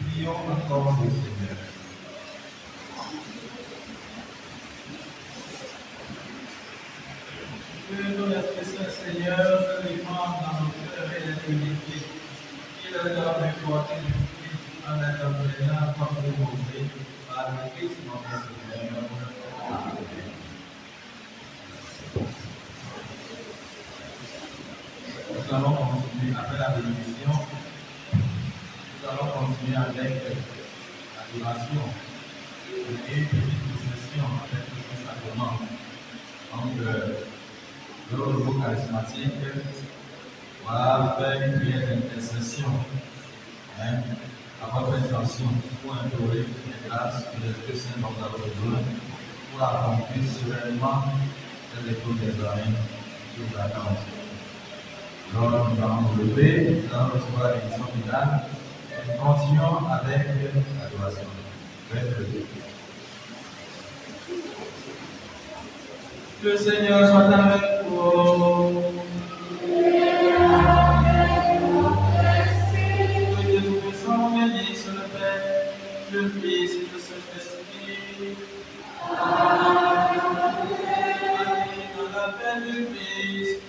Prions encore le Seigneur. Que ton Esprit Saint Seigneur se répande dans nos cœurs et les unités. Qu'il leur donne porter du Christ en intervenant comme proposé par le Christ notre Seigneur. Amen. Nous allons continuer après la bénédiction. Nous allons continuer avec l'adoration et une petite session avec le sacrement. Donc, le nouveau charismatique, voilà, faire une prière d'intercession à votre intention pour implorer les grâces que l'Esprit Saint nous a besoin pour accomplir sereinement les épreuves des années sur la cause. Alors, nous allons nous lever, nous allons recevoir la bénédiction finale et nous continuons avec l'adoration. Faites-le. Que le Seigneur soit avec vous. Que Dieu Tout-Puissant bénisse le Père, le Fils et le Saint-Esprit. Amen. Dans la paix du Christ.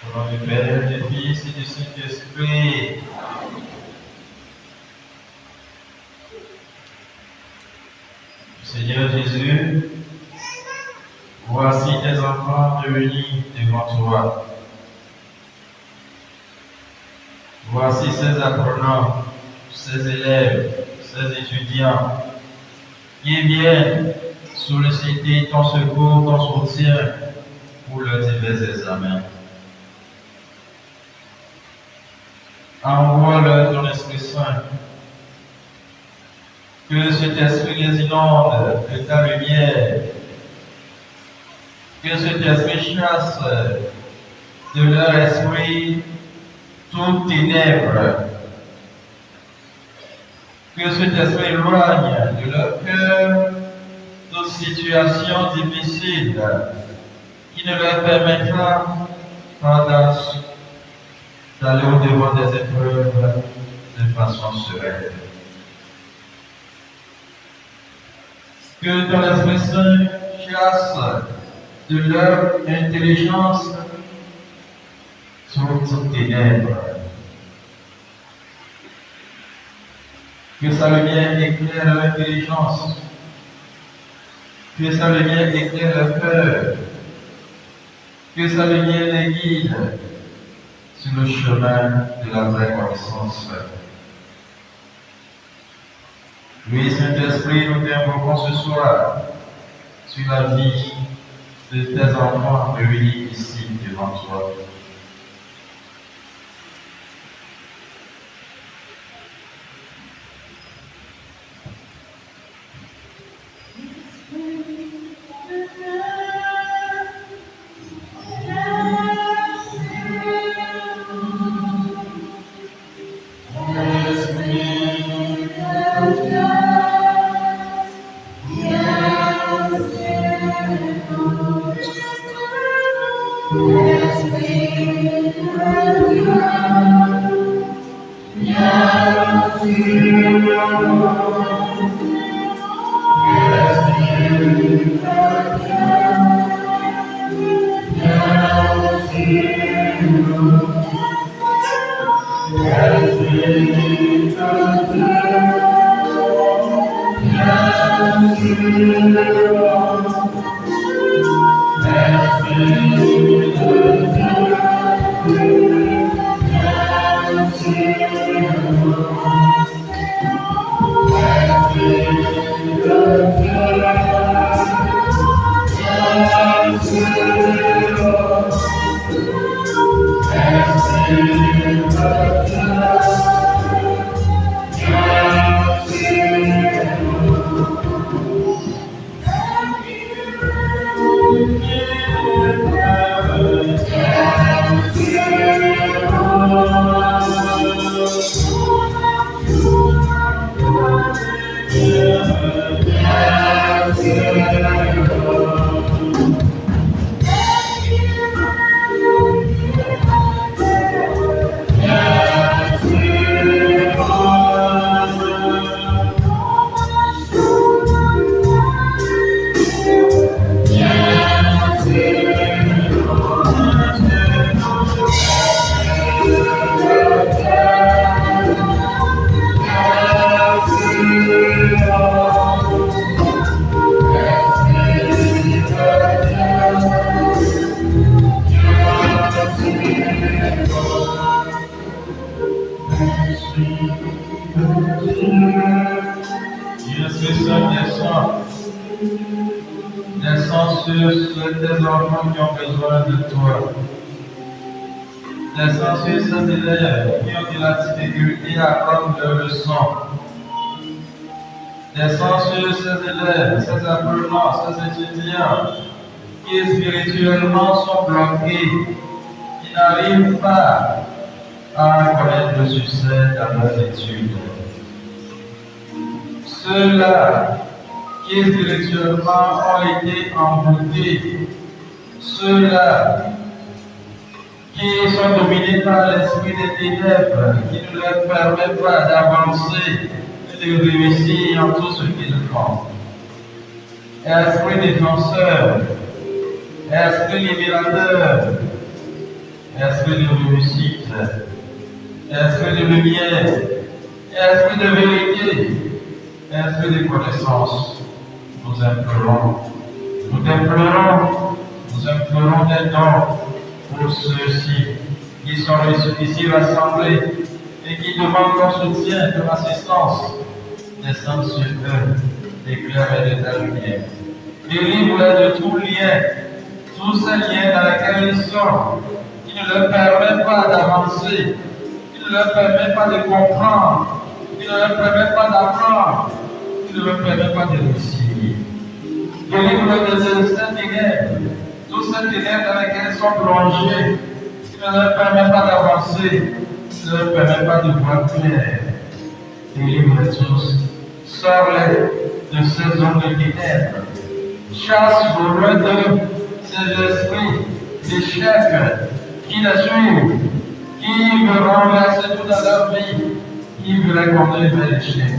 Au nom du Père, du Fils et du Saint-Esprit. Seigneur Jésus, voici tes enfants réunis devant toi. Voici ces apprenants, ces élèves, ces étudiants qui viennent solliciter ton secours, ton soutien pour leurs divers examens. Envoie-leur ton Esprit Saint, que cet esprit les inonde de ta lumière, que cet esprit chasse de leur esprit toute ténèbres, que cet esprit éloigne de leur cœur toute situation difficile qui ne leur permettra pas d'aller au-devant des épreuves de façon sereine. Que ton Esprit Saint chasse de leur intelligence toute ténèbres. Que sa lumière éclaire leur intelligence. Que sa lumière éclaire leur cœur. Que sa lumière les guide sur le chemin de la vraie connaissance. Oui, Saint-Esprit, nous t'invoquons ce soir sur la vie de tes enfants réunis ici devant toi. Jésus, descends sur tes enfants qui ont besoin de toi. Descends sur ces élèves qui ont de la difficulté à prendre leur leçon. Descends sur ces élèves, ces apprenants, ces étudiants qui spirituellement sont bloqués, qui n'arrivent pas à connaître le succès dans leurs études. Ceux-là qui spirituellement ont été envoûtés, ceux-là qui sont dominés par l'esprit des ténèbres, qui ne leur permettent pas d'avancer et de réussir en tout ce qu'ils font. Esprit défenseur, esprit libérateur, esprit de réussite, esprit de lumière, esprit de vérité, esprit de connaissance, nous implorons des dons pour ceux-ci qui sont ici rassemblés et qui demandent ton soutien, ton assistance. Descends sur eux, éclaire de ta lumière. Délivre-les de tout lien, tous ces liens dans lesquels ils sont, qui ne leur permettent pas d'avancer, qui ne leur permettent pas de comprendre, qui ne leur permettent pas d'apprendre, qui ne leur permettent pas de réussir. Délivre-les de ces ténèbres, tous ces ténèbres dans lesquels ils sont plongés, qui ne leur permettent pas d'avancer, qui ne leur permettent pas de voir clair. Délivre-les tous, sors-les de ces zones de ténèbres. Chasse au loin de ces esprits d'échec qui les suivent, qui veulent renverser tout dans leur vie, qui veulent les conduire vers l'échec.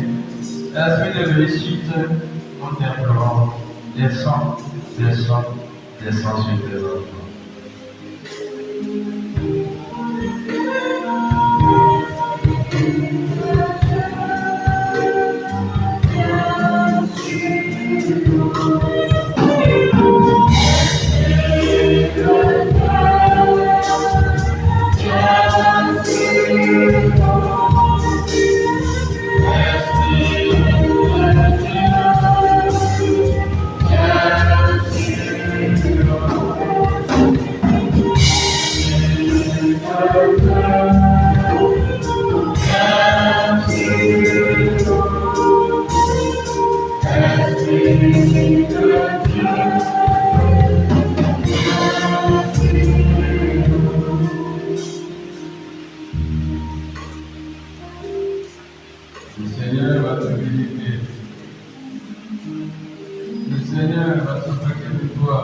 Esprit de réussite, nous t'implorons, descends sur tes enfants. Le Seigneur va te visiter. Le Seigneur va s'occuper de toi.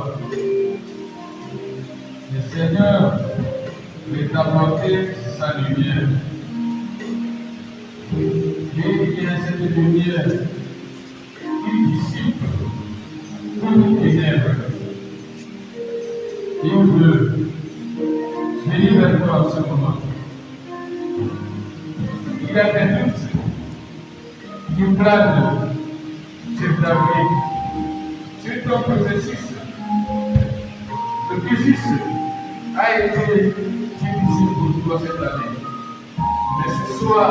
Le Seigneur veut t'apporter sa lumière. Et il y a cette lumière qui dissipe toute ténèbres. Il veut venir vers toi en ce moment. Il y a des doutes qui planent sur ta vie, sur ton processus. Le processus a été difficile pour toi cette année. Mais ce soir,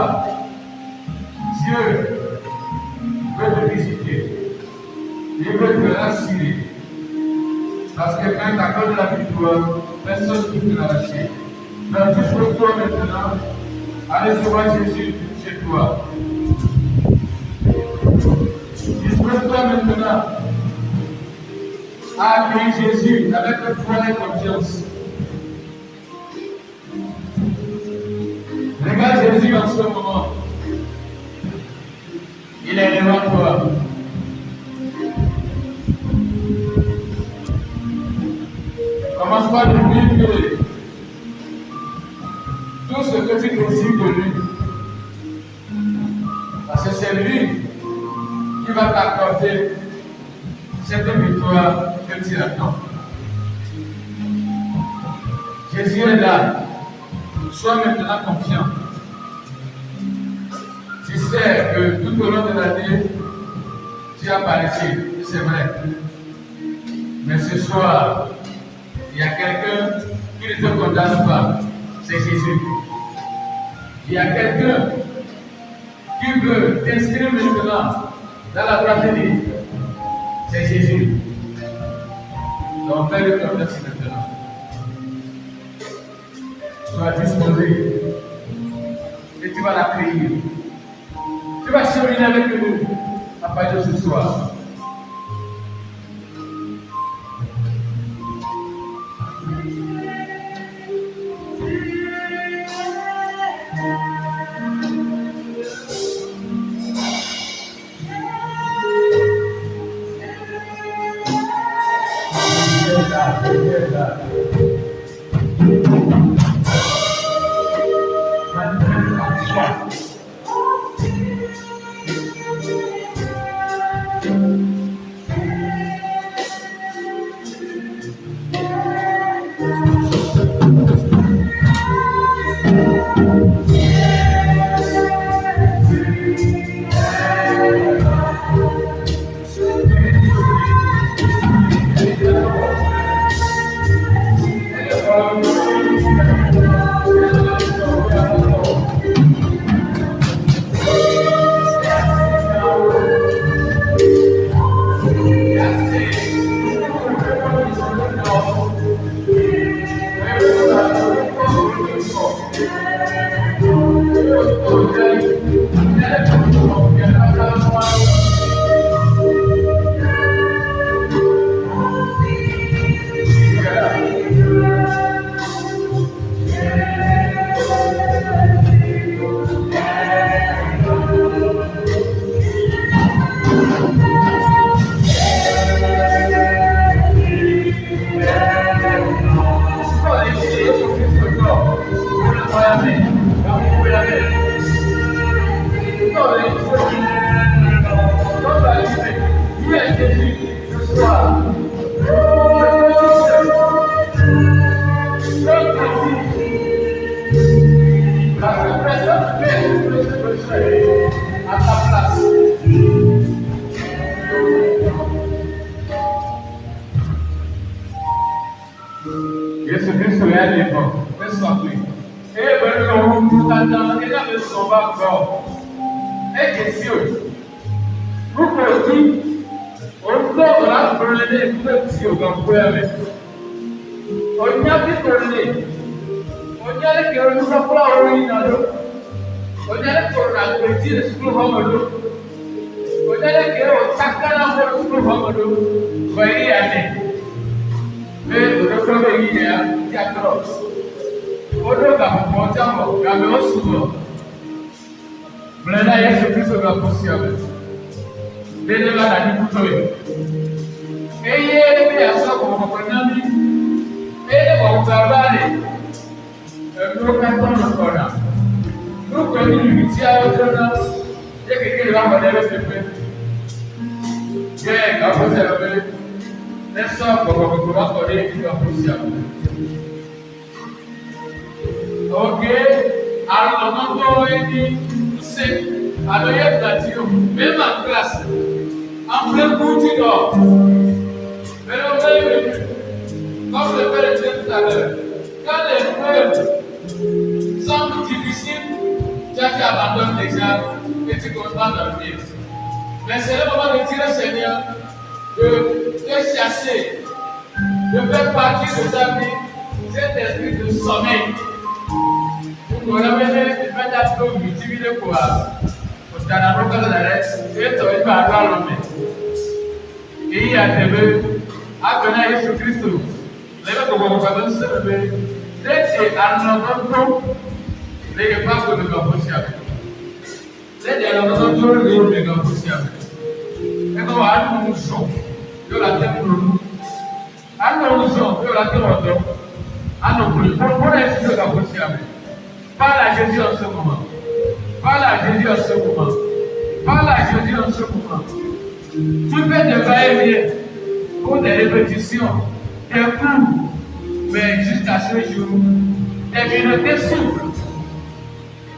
Dieu veut te visiter. Il veut te rassurer. Parce que quand tu accordes la victoire, personne ne peut te lâcher. Donc dispose-toi maintenant à recevoir Jésus chez toi. Dispose-toi maintenant à accueillir Jésus avec foi et confiance. Regarde Jésus en ce moment. Il est devant toi. Commence par lui dire que tout ce que tu désires de lui, parce que c'est lui qui va t'accorder cette victoire que tu attends. Jésus est là. Sois maintenant confiant. Tu sais que tout au long de l'année, tu as parlé, c'est vrai. Mais ce soir, il y a quelqu'un qui ne te condamne pas. C'est Jésus. Il y a quelqu'un veux t'inscrire maintenant dans la fraternité, c'est Jésus. Donc fais-le confiance maintenant. Sois disposé et tu vas l'accueillir. Tu vas cheminer avec nous à partir de ce soir.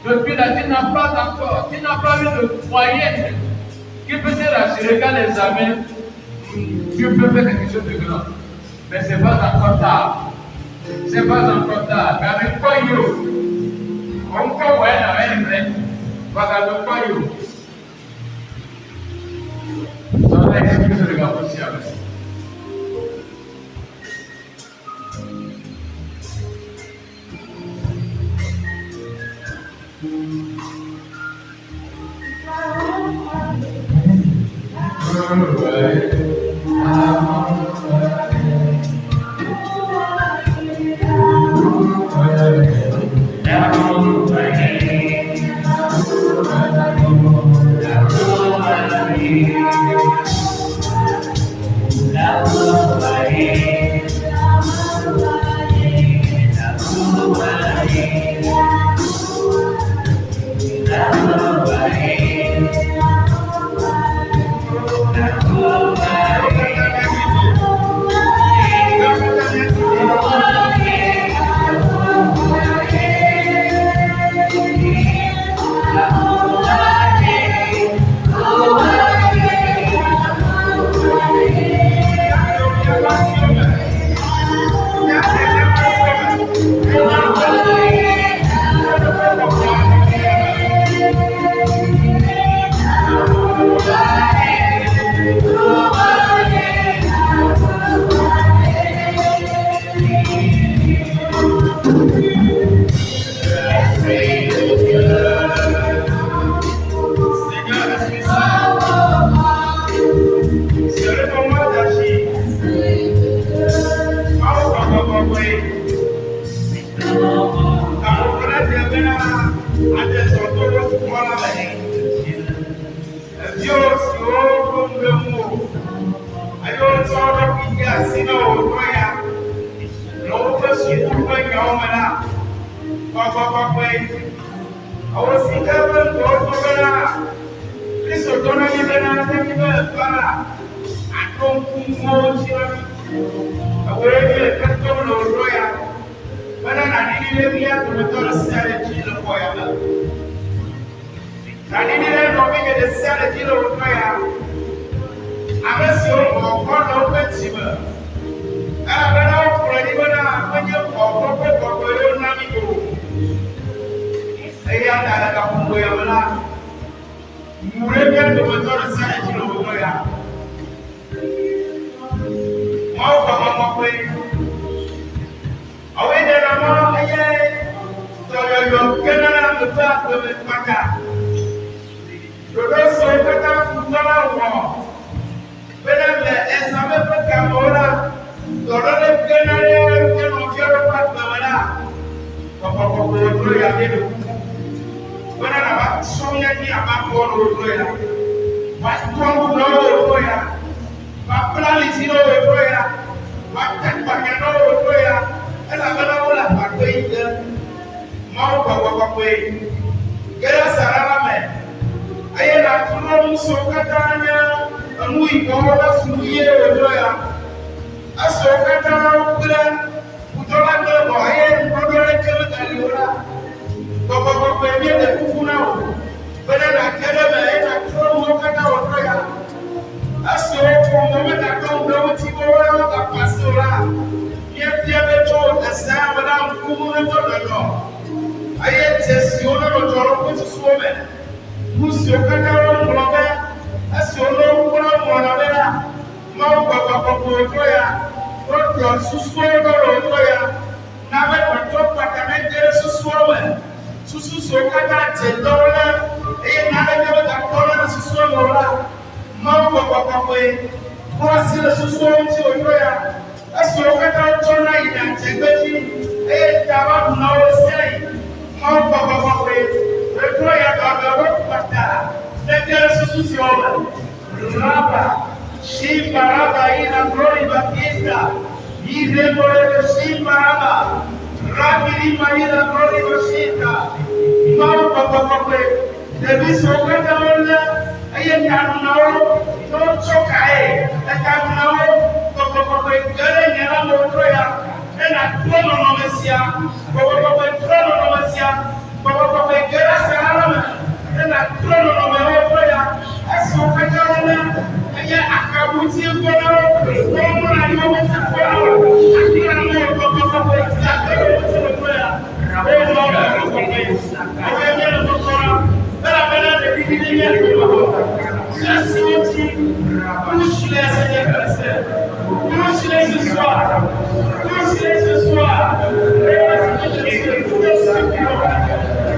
Depuis là, tu n'as pas eu de moyen qui peut te rassurer quand les amènes, tu peux faire quelque chose de grand. Mais ce n'est pas encore tard. Ce n'est pas encore tard. Mais avec quoi yo? On peut voir un vrai. Voilà, quoi yo?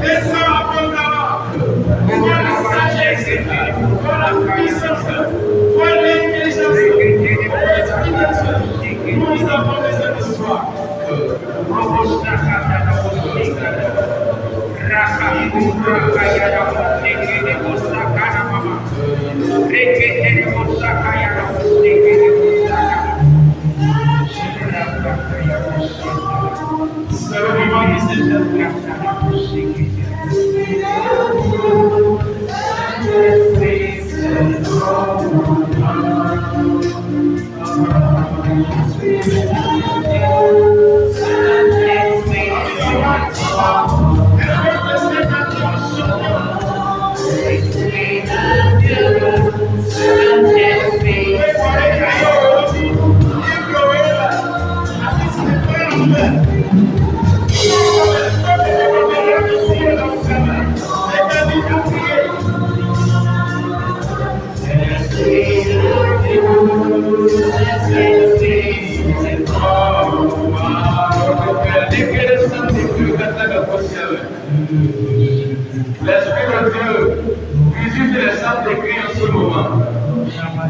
Descends à L'Esprit de Dieu visite les salles d'écrit en ce moment.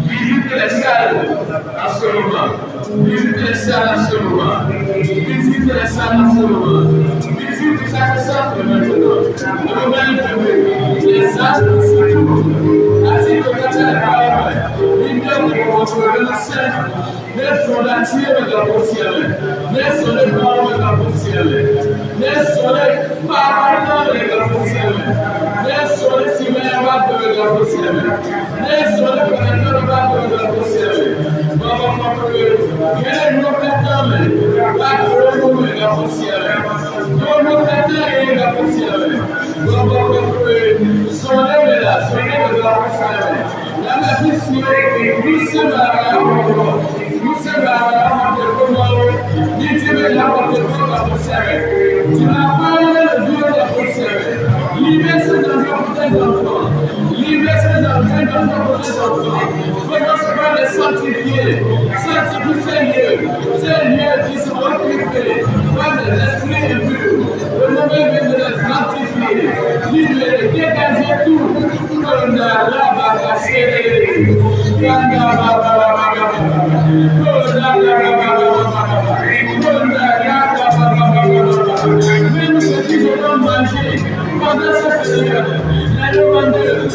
Visite les salles en ce moment. Visite les salles en ce moment. Visite les salles en ce moment. Visite chaque centre maintenant. Les salles, c'est tout. Attire la parole. Libère le ciel. Mets sur la tire de la poussière. Mets sur les paroles de la poussière. Mets sur les paroles de la poussière. Mets sur les cimetières de la poussière. Mets sur les connecteurs de la poussière. Viens nous péter, pas de nous la poussière. Nous péter la poussière. Sonnez là, sonnez de la poussière. La matrice, nous sommes là. Nous sommes là, l'idée la poussière. Tu n'as pas le Dieu de la poussière. Libère ces enfants pour tes enfants. Libère ces enfants pour tes enfants. Commence par les sanctifier. Sanctifie ces lieux qui sont occupés par des esprits impurs. Le mauvais de les sanctifier. Libérez, dégagez tout. Comme la même ceux qui vont manger pendant cette période, les demandeurs,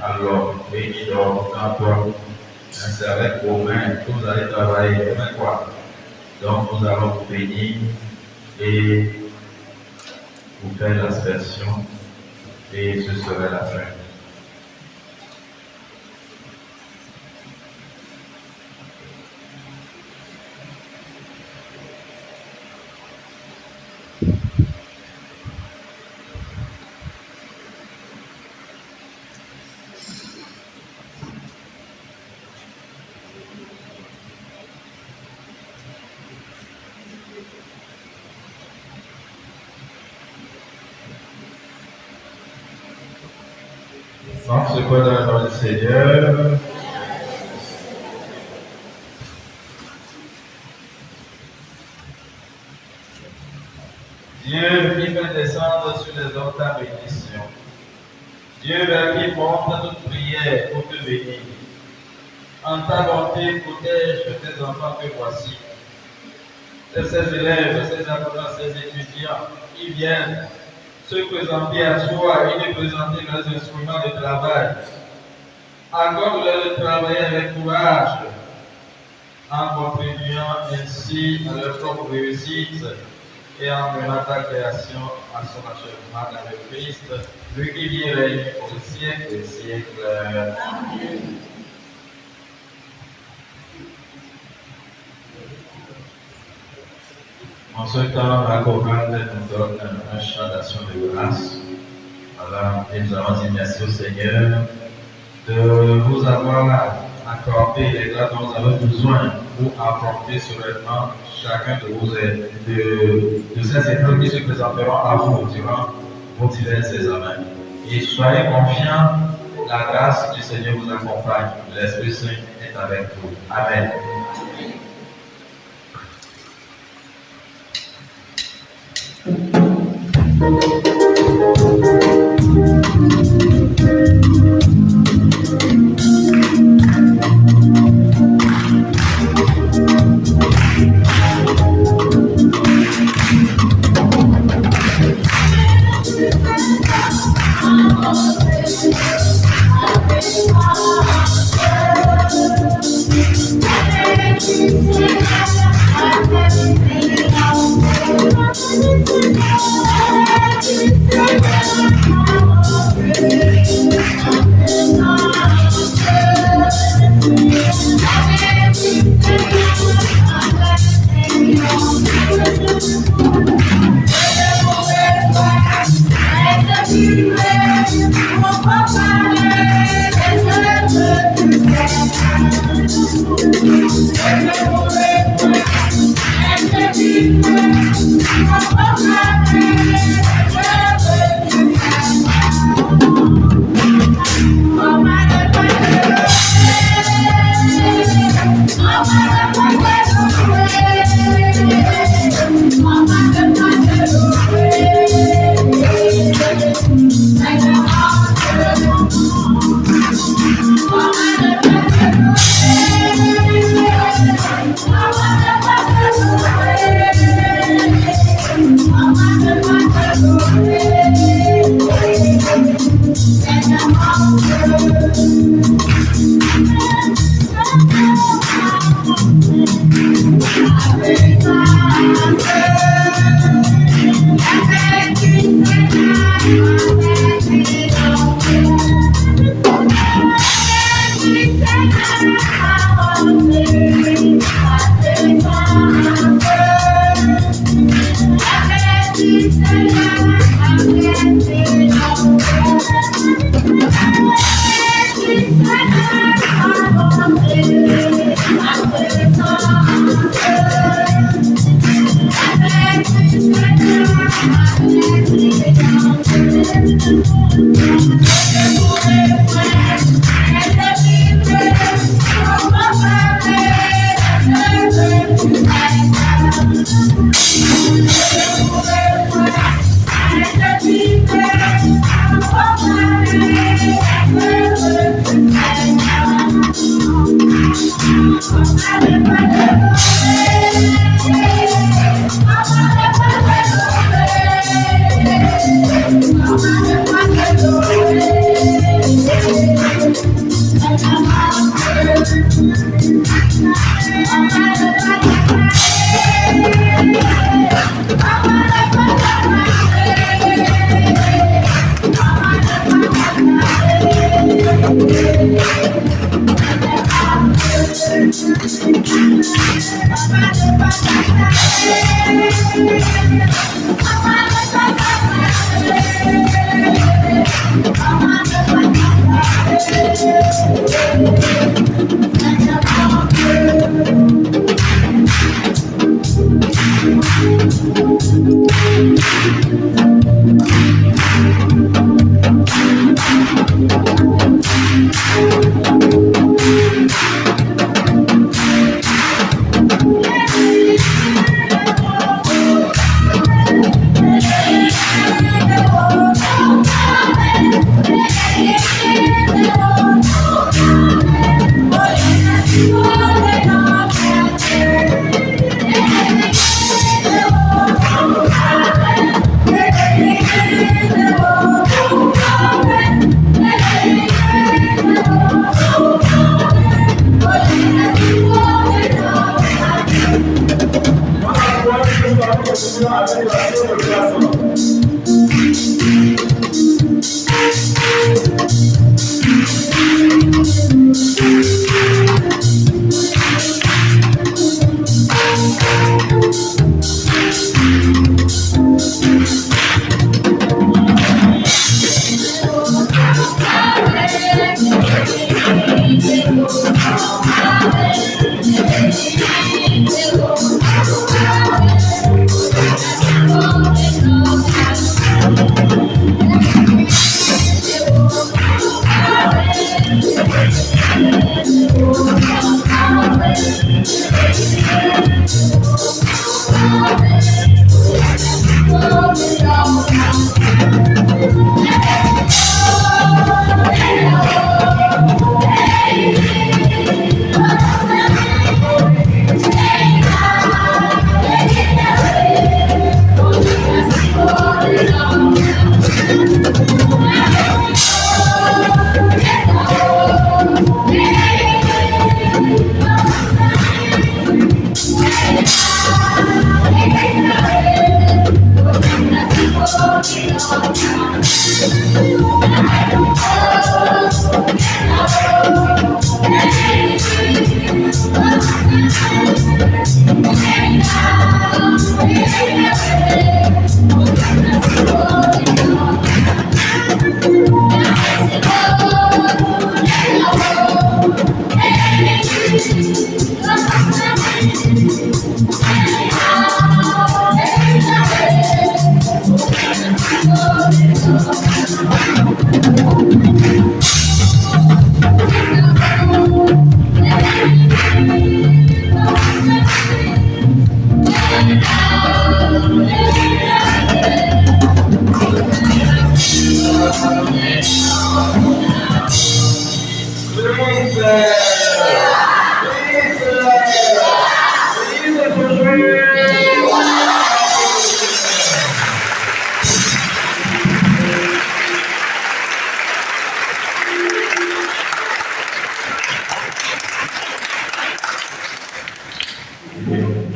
alors, béni dans toi, c'est avec vos mains que vous allez travailler, demain quoi. Donc nous allons vous bénir et vous faire l'aspersion et ce serait la fin. Donc, c'est quoi dans le nom du Seigneur? Dieu qui fait descendre sur les hommes ta bénédiction. Dieu vers qui monte toute prière pour te bénir. En ta bonté, protège tes enfants que voici. De ces élèves, ces apprenants, ces étudiants qui viennent se présenter à toi et te présenter leurs instruments de travail. Accorde-leur de travailler avec courage en contribuant ainsi à leur propre réussite et en menant ta création à son achèvement dans le Christ, lui qui vit et règne pour le siècle des siècles. Amen. En ce temps, la chorale nous donne un chant d'action de grâce. Alors, et nous allons dire merci au Seigneur de vous avoir accordé les grâces dont vous avez besoin pour affronter sereinement chacun de ces épreuves qui se présenteront à vous durant vos divers examens. Et soyez confiants, la grâce du Seigneur vous accompagne. L'Esprit Saint est avec vous. Amen.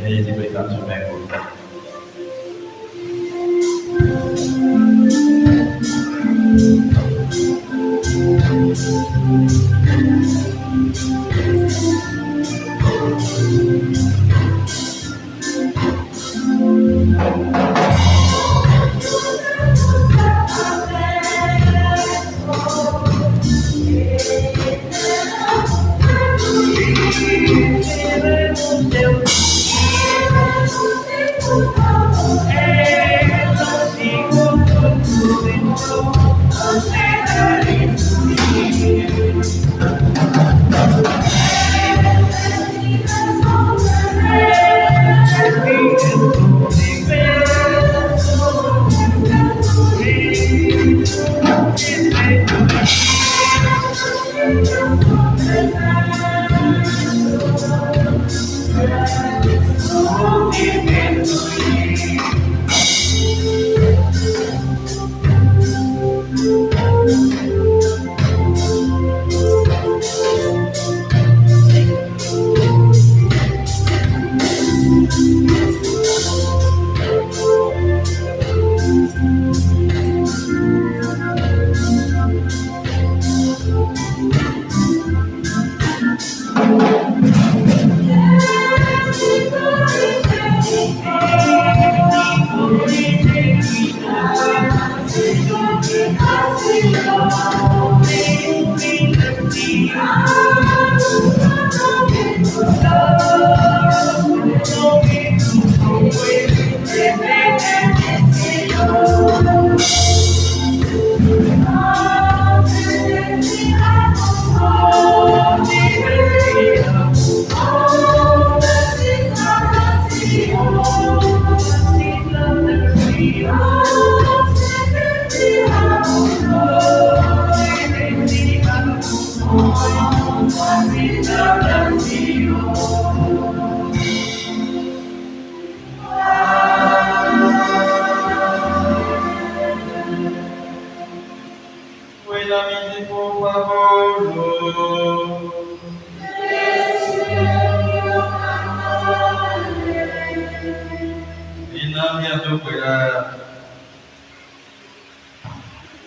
Ayez berikan supaya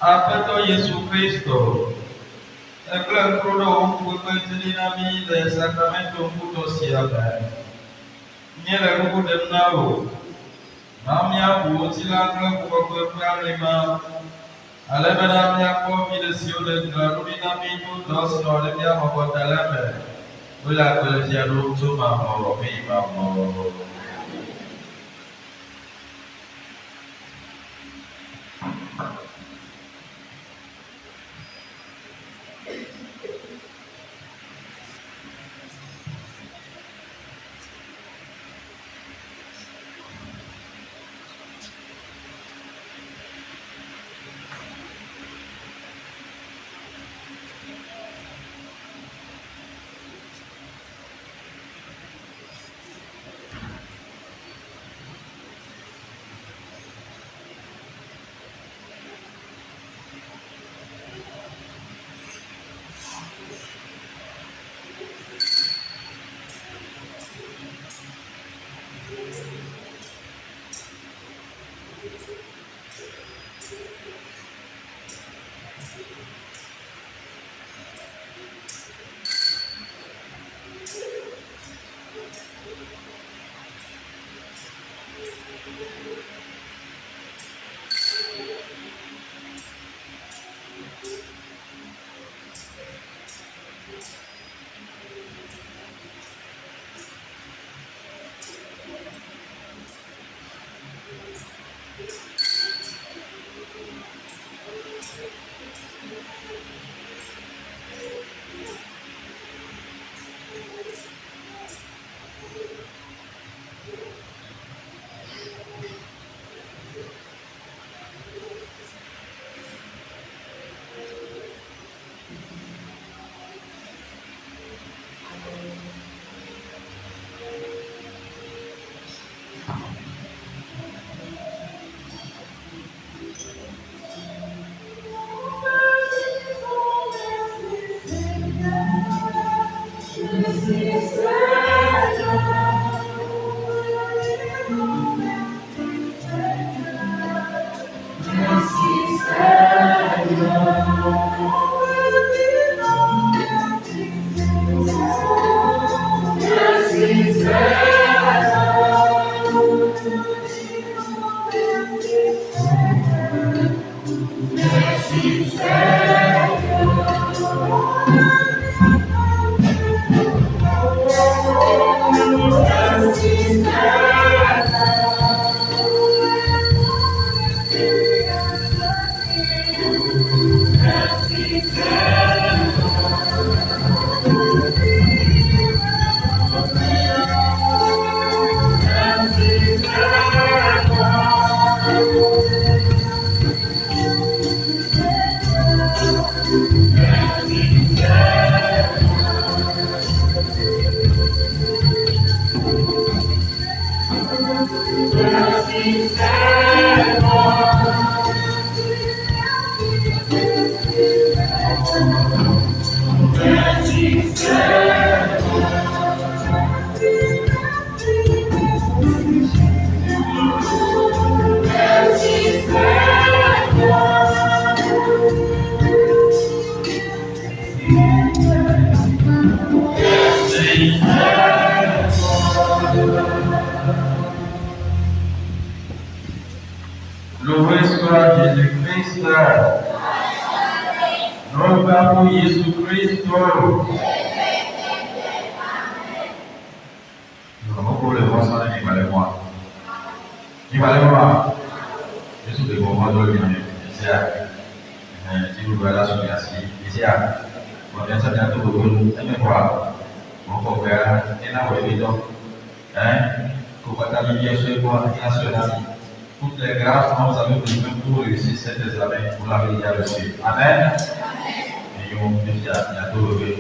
Apeto Yesu Kristo, ekle krudo umkutini nami le sakramento umkuto siabe. Nyele kuku demnao, nami abu tila kle kuku pralima. Alebena mi akpo mi de siode glaruni nami tu dos no le mi amoko taleme. Ula kule siadu tu mamo mi mamo. wangu Yesu Kristo. Mungu le voit ça ni vale moi. Ni vale moi. Yesu de bon modo bien. Si vous voyez là sur ici, on vient ça bientôt de vous, quoi. On peut faire un évident. Pour votre vie, chez moi, toutes les grâces dont vous avez besoin pour réussir cet examen, vous l'avez déjà reçu. Amen. Et on peut bientôt lever.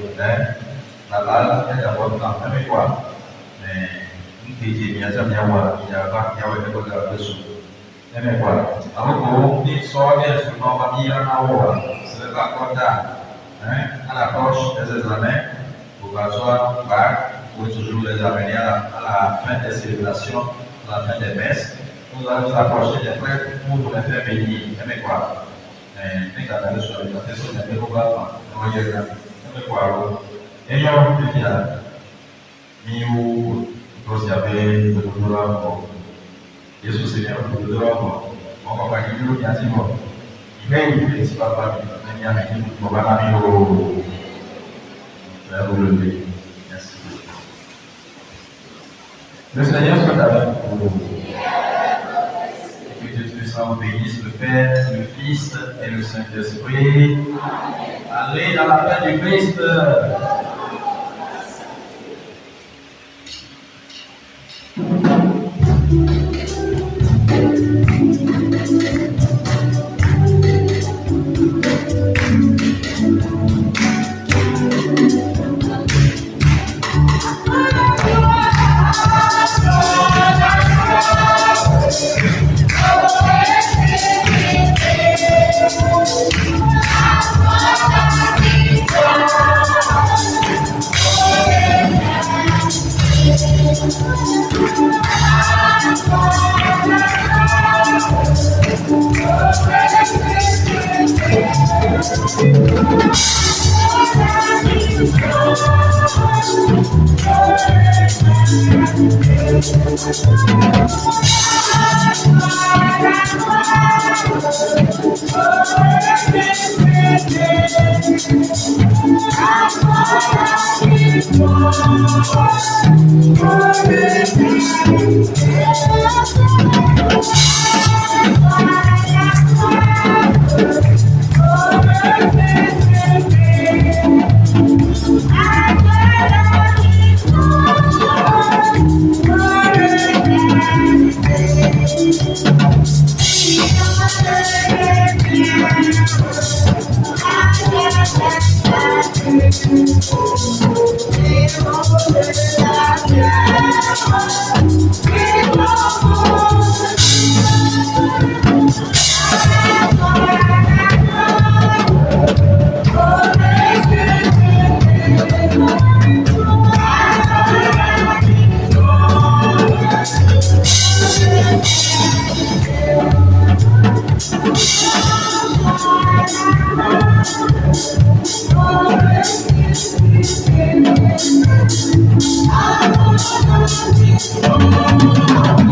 La balle est d'abord dans le quoi. Mais une petite bien, ça vient voir, il y a pas de quoi dessus. Mais voilà, alors qu'on soit bien sur notre famille en haut, c'est pas content. À la poche des examens, pour qu'asseoir bac, pour toujours les amener à la fin des célébrations, à la fin des messes. Nous allons nous approcher des prêtres pour les faire bénir. Mais quoi? Mais quand on est sur la question, il y a des problèmes. Mais quoi? Et on peut dire, nous, nous avons le pouvoir. Yesu Seigneur, nous devons accompagner nous bien sûr. Il est le principal parmi nous, avec nous, nous allons vous lever. Merci. Le Seigneur soit avec vous. Que Dieu puissant bénisse le Père, le Fils et le Saint-Esprit. Allez dans la paix du Christ. Oh,